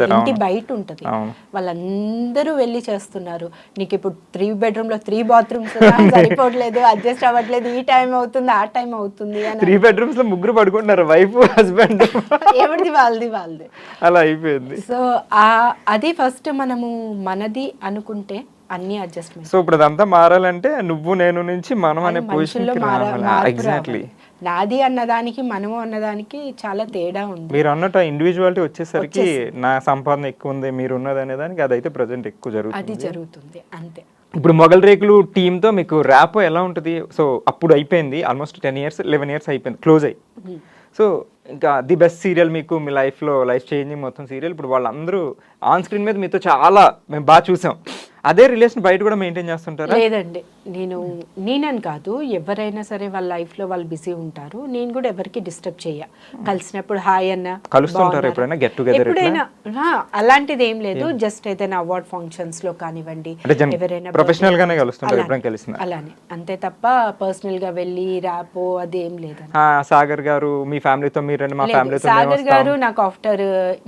ఇంటి బయట ఉంటది, వాళ్ళందరూ వెళ్ళి చేస్తున్నారు. నీకు ఇప్పుడు 3 bedroomలో 3 bathrooms సరిపోవట్లేదు, అడ్జస్ట్ అవ్వట్లేదు, ఈ టైం అవుతుంది ఆ టైం అవుతుంది అని. 3 bedrooms లో ముగ్గురు పడుకుంటున్నారు, వైఫ్ హస్బెండ్, ఎవరిది వాళ్ళది అలా అయిపోయింది. సో అది ఫస్ట్ మనము మనది అనుకుంటే అన్ని అడ్జస్ట్మెంట్. సో ఇప్పుడు అదంతా మారాలంటే నువ్వు నేను నుంచి మనం అనే పొజిషన్ ఎగ్జాక్ట్లీ. నాది అన్నదానికి మనము అన్నదానికి చాలా తేడా ఉంది. మీరు అన్నట్టు ఇండివిజువాలిటీ వచ్చేసరికి నా సంపాదన ఎక్కువ ఉంది, మీరు ఉన్నది అనే దానికి అదైతే ప్రజెంట్ ఎక్కువ జరుగుతుంది అంతే. ఇప్పుడు మొగల్ రేకులు టీంతో మీకు ర్యాప్ ఎలా ఉంటుంది? సో అప్పుడు అయిపోయింది ఆల్మోస్ట్ 10 years 11 years అయిపోయింది, క్లోజ్ అయ్యి. సో ఇంకా ది బెస్ట్ సీరియల్ మీకు మీ లైఫ్లో లైఫ్ చేంజింగ్ మొత్తం సీరియల్. ఇప్పుడు వాళ్ళందరూ ఆన్ స్క్రీన్ మీద మీతో చాలా మేము బాగా చూసాం. అదే రిలేషన్ బయట కూడా మెయింటైన్ చేస్తుంటారా? లేదండి, నేనని కాదు, ఎవరైనా సరే వాళ్ళ లైఫ్లో వాళ్ళు బిజీ ఉంటారు. నేను కూడా ఎవరికి డిస్టర్బ్ చేయ. కలిసినప్పుడు హాయ్ అన్న కలుస్తుంటారు, ఎప్పుడైనా గెట్ టుగెదర్ ఎప్పుడైనా అలాంటిది ఏం లేదు. జస్ట్ ఏదైనా అవార్డ్ ఫంక్షన్స్ లో కానివ్వండి, ఎవరైనా ప్రొఫెషనల్ గానే కలుస్తుంటారు, ఎప్పుడైనా కలిసిన అలానే, అంతే తప్ప పర్సనల్ గా వెళ్ళి ర్యాపో అదేం లేదు. సాగర్ గారు మీ ఫ్యామిలీతో, మీరు మా ఫ్యామిలీతో. సాగర్ గారు నాకు ఆఫ్టర్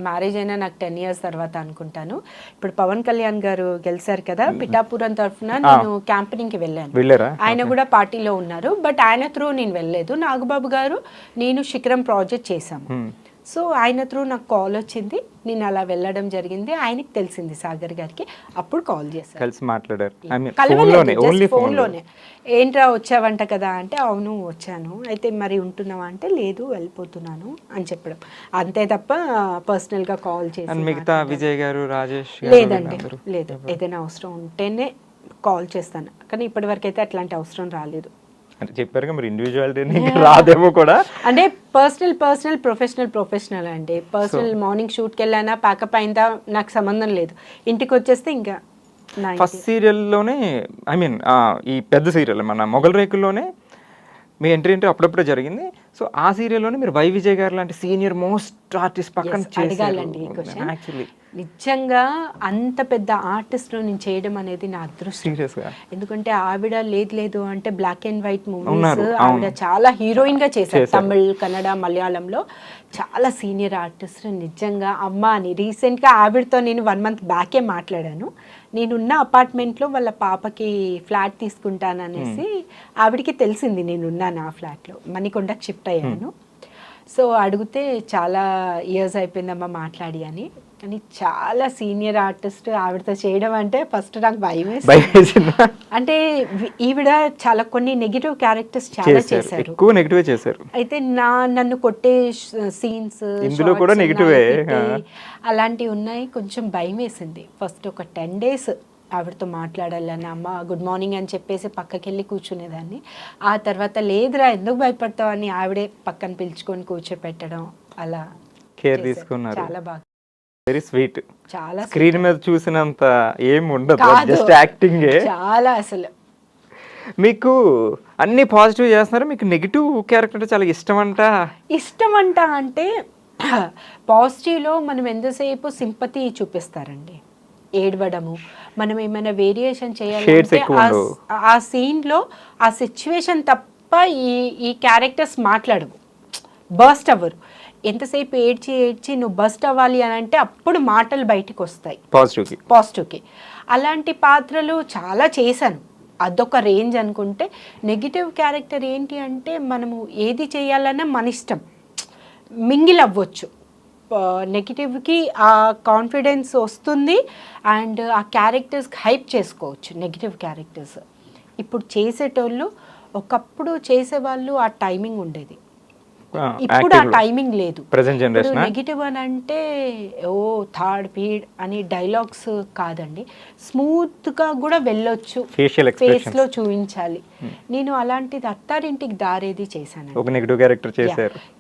మ్యారేజ్ అయినా నాకు 10 years తర్వాత అనుకుంటాను. ఇప్పుడు పవన్ కళ్యాణ్ గారు గెలిచారు కదా పిఠాపురం తరఫున, నేను క్యాంపెనింగ్ కి వెళ్ళాను. ఆయన కూడా పార్టీలో ఉన్నారు, బట్ ఆయన త్రూ నేను వెళ్ళలేదు. నాగబాబు గారు నేను శిఖరం ప్రాజెక్ట్ చేశాము. సో ఆయన త్రూ నాకు కాల్ వచ్చింది, నేను అలా వెళ్ళడం జరిగింది. ఆయనకి తెలిసింది సాగర్ గారికి, అప్పుడు కాల్ చేశారు, కలిసి మాట్లాడారు. ఫోన్లోనే. ఏంట్రా వచ్చావంట కదా అంటే, అవును వచ్చాను. అయితే మరి ఉంటున్నావా అంటే, లేదు వెళ్ళిపోతున్నాను అని చెప్పడం, అంతే తప్ప పర్సనల్ గా కాల్ చేసి. మిగతా విజయ్ గారు, రాజేష్ లేదండి, లేదు. ఏదైనా అవసరం ఉంటేనే కాల్ చేస్తాను, కానీ ఇప్పటి వరకు అయితే అట్లాంటి అవసరం రాలేదు. అంటే చెప్పారు మరి ఇండివిజువాలిటీ రాదేమో కూడా. అంటే పర్సనల్ ప్రొఫెషనల్ అండి. పర్సనల్ మార్నింగ్ షూట్కి వెళ్ళానా ప్యాకప్ అయిందా నాకు సంబంధం లేదు, ఇంటికి వచ్చేస్తే ఇంకా. ఫస్ట్ సీరియల్లోనే ఐ మీన్ ఈ పెద్ద సీరియల్ మన మొగల్ రేకుల్లోనే మీ ఎంట్రీ అంటే అప్పుడప్పుడే జరిగింది. సో ఆ సీరియల్లోనే మీరు వై విజయ్ గారు లాంటి సీనియర్ మోస్ట్ ఆర్టిస్ట్ పక్కన అడగాలండి ఈ క్వశ్చన్. యాక్చువల్లీ నిజంగా అంత పెద్ద ఆర్టిస్ట్ నేను చేయడం అనేది నా అదృష్టం. ఎందుకంటే ఆవిడ లేదు అంటే బ్లాక్ అండ్ వైట్ మూవీస్ ఆవిడ చాలా హీరోయిన్ గా చేశారు, తమిళ్, కన్నడ, మలయాళంలో చాలా సీనియర్ ఆర్టిస్ట్. నిజంగా అమ్మ అని రీసెంట్ గా ఆవిడతో నేను 1 month బ్యాకే మాట్లాడాను. నేనున్న అపార్ట్మెంట్లో వాళ్ళ పాపకి ఫ్లాట్ తీసుకుంటాననేసి ఆవిడకి తెలిసింది నేనున్నాను ఆ ఫ్లాట్లో, మణికొండకు షిఫ్ట్ అయ్యాను. సో అడిగితే చాలా ఇయర్స్ అయిపోయిందమ్మా మాట్లాడి అని. కానీ చాలా సీనియర్ ఆర్టిస్ట్ ఆవిడతో చేయడం అంటే ఫస్ట్ నాకు భయం వేసింది. అంటే ఈవిడ చాలా కొన్ని నెగిటివ్ క్యారెక్టర్స్ చాలా చేశారు. అయితే నన్ను కొట్టే సీన్స్ ఇందులో కూడా నెగిటివే అలాంటివి ఉన్నాయి. కొంచెం భయం వేసింది ఫస్ట్. ఒక 10 days ఆవిడతో మాట్లాడాలని, అమ్మ గుడ్ మార్నింగ్ అని చెప్పేసి పక్కకి వెళ్ళి కూర్చునేదాన్ని. ఆ తర్వాత లేదురా ఎందుకు భయపడతావు అని ఆవిడే పక్కన పిలుచుకొని కూర్చోపెట్టడం, అలా కేర్ తీసుకున్నారు. చాలా బాగా, వెరీ స్వీట్. చాలా స్క్రీన్ మీద చూసినంత ఏం ఉండదు, జస్ట్ యాక్టింగ్. చాలా అసలు మీకు అన్ని పాజిటివ్ చేస్తున్నారు, మీకు నెగిటివ్ క్యారెక్టర్ చాలా ఇష్టం అంట అంటే పాజిటివ్లో మనం ఎంతసేపు సింపతి చూపిస్తారండి, ఏడవడము, మనం ఏమైనా వేరియేషన్ చేయాలంటే ఆ సీన్లో ఆ సిచ్యువేషన్ తప్ప ఈ క్యారెక్టర్స్ మాట్లాడవు. బర్స్ట్ అవ్వరు. ఎంతసేపు ఏడ్చి ఏడ్చి నువ్వు బర్స్ట్ అవ్వాలి అని అంటే అప్పుడు మాటలు బయటకు వస్తాయి పాజిటివ్కి. అలాంటి పాత్రలు చాలా చేశాను. అదొక రేంజ్ అనుకుంటే నెగిటివ్ క్యారెక్టర్ ఏంటి అంటే మనము ఏది చేయాలన్నా మన ఇష్టం, మింగిల్ అవ్వచ్చు. నెగిటివ్కి ఆ కాన్ఫిడెన్స్ వస్తుంది అండ్ ఆ క్యారెక్టర్స్కి హైప్ చేసుకోవచ్చు నెగిటివ్ క్యారెక్టర్స్. ఇప్పుడు చేసేటోళ్ళు ఒకప్పుడు చేసేవాళ్ళు ఆ టైమింగ్ ఉండేది, ఇప్పుడు ఆ టైమింగ్ లేదు. నెగిటివ్ అని అంటే ఓ థర్డ్ పీడ్ అని డైలాగ్స్ కాదండి, స్మూత్ గా కూడా వెళ్ళొచ్చు, ఫేస్ లో చూపించాలి. నేను అలాంటిది అత్తారింటికి దారేది చేశాను.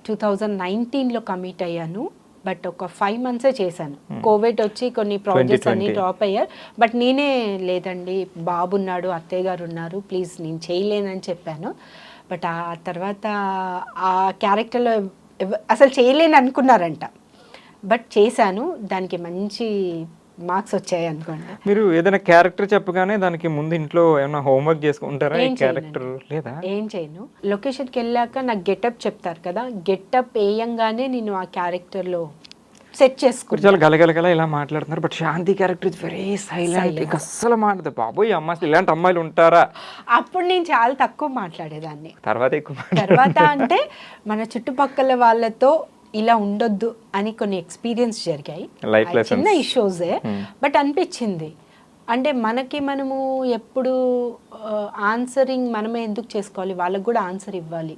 2019లో కమిట్ అయ్యాను, బట్ ఒక 5 months చేశాను. కోవిడ్ వచ్చి కొన్ని ప్రాజెక్ట్స్ అన్ని డ్రాప్ అయ్యారు. బట్ నేనే లేదండి బాబున్నాడు, అత్తయ్య గారు ఉన్నారు, ప్లీజ్ నేను చేయలేనని చెప్పాను. బట్ ఆ తర్వాత ఆ క్యారెక్టర్లో అసలు చేయలేని అనుకున్నారంట, బట్ చేశాను. దానికి మంచి మార్క్స్ వచ్చాయి అనుకోండి. మీరు ఏదైనా క్యారెక్టర్ చెప్పగానే దానికి ముందు ఇంట్లో ఏమైనా హోంవర్క్ చేసుకుంటారా? క్యారెక్టర్ లేదా? ఏం చేయను. లొకేషన్కి వెళ్ళాక నాకు గెటప్ చెప్తారు కదా, గెటప్ వేయంగానే నేను ఆ క్యారెక్టర్లో సెట్ చేసుకుంటాను. చాలా గలగలగల ఇలా మాట్లాడుతున్నారు, but Shanti character is very silent, అస్సలు మాట్లాడదు. బాబోయ్ అమ్మాయి ఇలాంటి అమ్మాయిలు ఉంటారా? అప్పుడు నేను చాలా తక్కువ మాట్లాడేదాన్ని. తర్వాత అంటే మన చుట్టుపక్కల వాళ్ళతో ఇలా ఉండొద్దు అని కొన్ని ఎక్స్పీరియన్స్ జరిగాయి, చిన్న ఇష్యూసే. బట్ అనిపించింది అంటే మనము ఎప్పుడు ఆన్సరింగ్ మనమే ఎందుకు చేసుకోవాలి, వాళ్ళకు కూడా ఆన్సర్ ఇవ్వాలి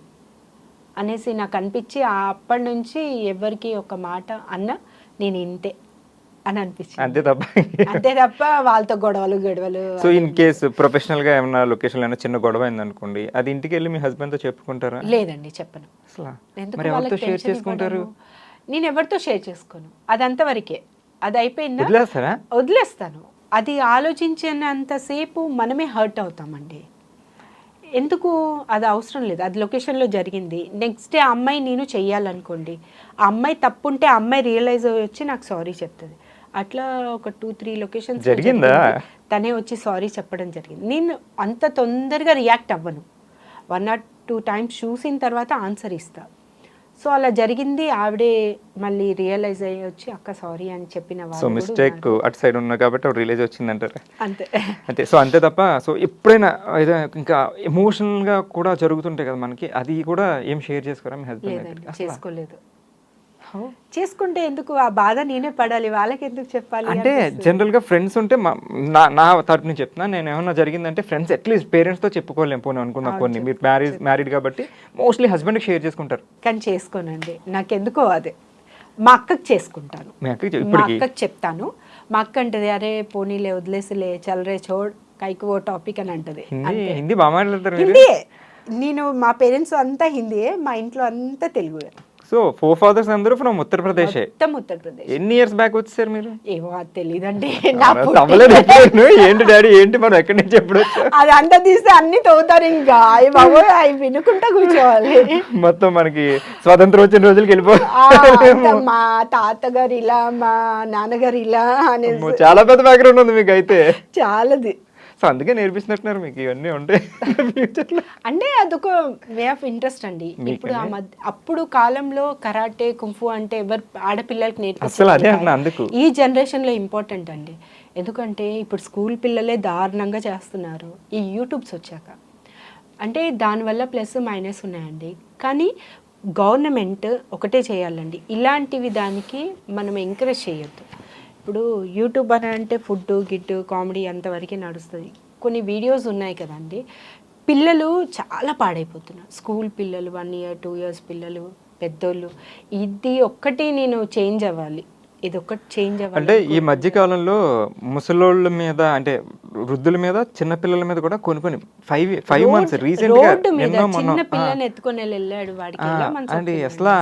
అనేసి నాకు అనిపించి అప్పటి నుంచి ఎవరికి ఒక మాట అన్న నేను ఇంతే అని అనిపించింది. అంతే తప్ప వాళ్ళతో గొడవలు. సో ఇన్ కేస్ ప్రొఫెషనల్ గా ఏమైనా లొకేషన్ లో చిన్న గొడవ అయింది అనుకోండి, అది ఇంటికి వెళ్ళి మీ హస్బెండ్ తో చెప్పుకుంటారా? లేదండి, చెప్పను. ఎవరితో షేర్ చేసుకుంటారు? నేను ఎవరితో షేర్ చేసుకోను, అది అంతవరకే. అది అయిపోయిందా వదిలేస్తాను. అది ఆలోచించినంతసేపు మనమే హర్ట్ అవుతామండి. ఎందుకు, అది అవసరం లేదు. అది లొకేషన్లో జరిగింది, నెక్స్ట్ డే అమ్మాయి నేను చెయ్యాలనుకోండి, ఆ అమ్మాయి తప్పుంటే ఆ అమ్మాయి రియలైజ్ వచ్చి నాకు సారీ చెప్తుంది. అట్లా ఒక 2-3 లొకేషన్స్ జరిగిందా, తనే వచ్చి సారీ చెప్పడం జరిగింది. నేను అంత తొందరగా రియాక్ట్ అవ్వను, 1 or 2 times చూసిన తర్వాత ఆన్సర్ ఇస్తా. సో అలా జరిగింది. ఆవిడే మళ్ళీ రియలైజ్ అయ్యి వచ్చి అక్క సారీ అని చెప్పిన వాళ్ళు. సో మిస్టేక్ అటు సైడ్ ఉన్నా కాబట్టి రియలైజ్ వచ్చిందంటారు. అంతే. సో అంతే తప్ప సో ఎప్పుడైనా ఇంకా ఎమోషనల్ గా కూడా జరుగుతుంటాయి కదా మనకి, అది కూడా ఏం షేర్ చేసుకోరా మీ హస్బెండ్? చేసుకోలేదు. చేసుకుంటే ఎందుకు ఆ బాధ నేనే పడాలి, వాళ్ళకి ఎందుకు చెప్పాలి? అంటే జనరల్ గా ఫ్రెండ్స్ ఉంటే నా తరపు నుంచి చెప్తున్నా, నేను ఏమన్నా జరిగిందంటే ఫ్రెండ్స్ అట్లీస్ట్ పేరెంట్స్ తో చెప్పుకోలేము పోనీ అనుకుందాం. కొన్ని మీరు మ్యారీడ్ కాబట్టి మోస్ట్లీ హస్బెండ్ షేర్ చేసుకుంటారు. కానీ చేసుకోనండి, నాకెందుకో అదే. మా అక్కకి చేసుకుంటాను, మా అక్కకి చెప్తాను. మా అక్క అంటది అరే పోనీలే వదిలేసిలే చల్రే చోడ్ కైకు ఓ టాపిక్ అని అంటది. హిందీ బాగా మాట్లాడతారు? హిందీయే. నేను మా పేరెంట్స్ అంతా హిందీయే, మా ఇంట్లో అంతా తెలుగు. సో 4 fathers అందరూ ఫ్రమ్ ఉత్తరప్రదేశ్. ఎన్ని ఇయర్స్ బ్యాక్ వచ్చారు మీరు? ఏమో అది తెలీదండి. ఏంటి డాడీ ఏంటి మనం ఎక్కడి నుంచి ఎప్పుడు వచ్చారు? అది అంత తీస్తే అన్ని తవ్వుతారు, ఇంకా బాబు అవి వినుకుంటా కూర్చోవాలి. మొత్తం మనకి స్వాతంత్రం వచ్చిన రోజులకి వెళ్ళిపోవాలి. మా తాతగారు ఇలా, మా నాన్నగారు ఇలా అనేది చాలా పెద్ద బ్యాక్గ్రౌండ్ ఉంది మీకు అయితే. చాలాది. సో అందుకే నేర్పిస్తున్నట్టున్నారు మీకు ఇవన్నీ ఉంటాయి ఫ్యూచర్లో. అంటే అదొక వే ఆఫ్ ఇంట్రెస్ట్ అండి. ఇప్పుడు అప్పుడు కాలంలో కరాటే కుంఫు అంటే ఎవరు ఆడపిల్లలకి నేర్పిస్తారు, ఈ జనరేషన్లో ఇంపార్టెంట్ అండి. ఎందుకంటే ఇప్పుడు స్కూల్ పిల్లలే దారుణంగా చేస్తున్నారు ఈ యూట్యూబ్స్ వచ్చాక. అంటే దానివల్ల ప్లస్ మైనస్ ఉన్నాయండి. కానీ గవర్నమెంట్ ఒకటే చేయాలండి, ఇలాంటివి దానికి మనం ఎంకరేజ్ చేయొద్దు. ఇప్పుడు యూట్యూబ్ అని అంటే ఫుడ్ గిడ్డు కామెడీ అంతవరకే నడుస్తుంది. కొన్ని వీడియోస్ ఉన్నాయి కదండి, పిల్లలు చాలా పాడైపోతున్నారు. స్కూల్ పిల్లలు, 1 year 2 years పిల్లలు, పెద్దోళ్ళు. ఇది ఒక్కటి నేను చేంజ్ అవ్వాలి, ఇది ఒక్కటి చేంజ్ అవ్వాలి. అంటే ఈ మధ్య కాలంలో ముసలోళ్ళ మీద అంటే వృద్ధుల మీద చిన్నపిల్లల మీద కూడా కొన్ని 5 months రీసెంట్ గా చిన్న పిల్లని ఎత్తుకొని వెళ్ళాడు వాడికి అసలు.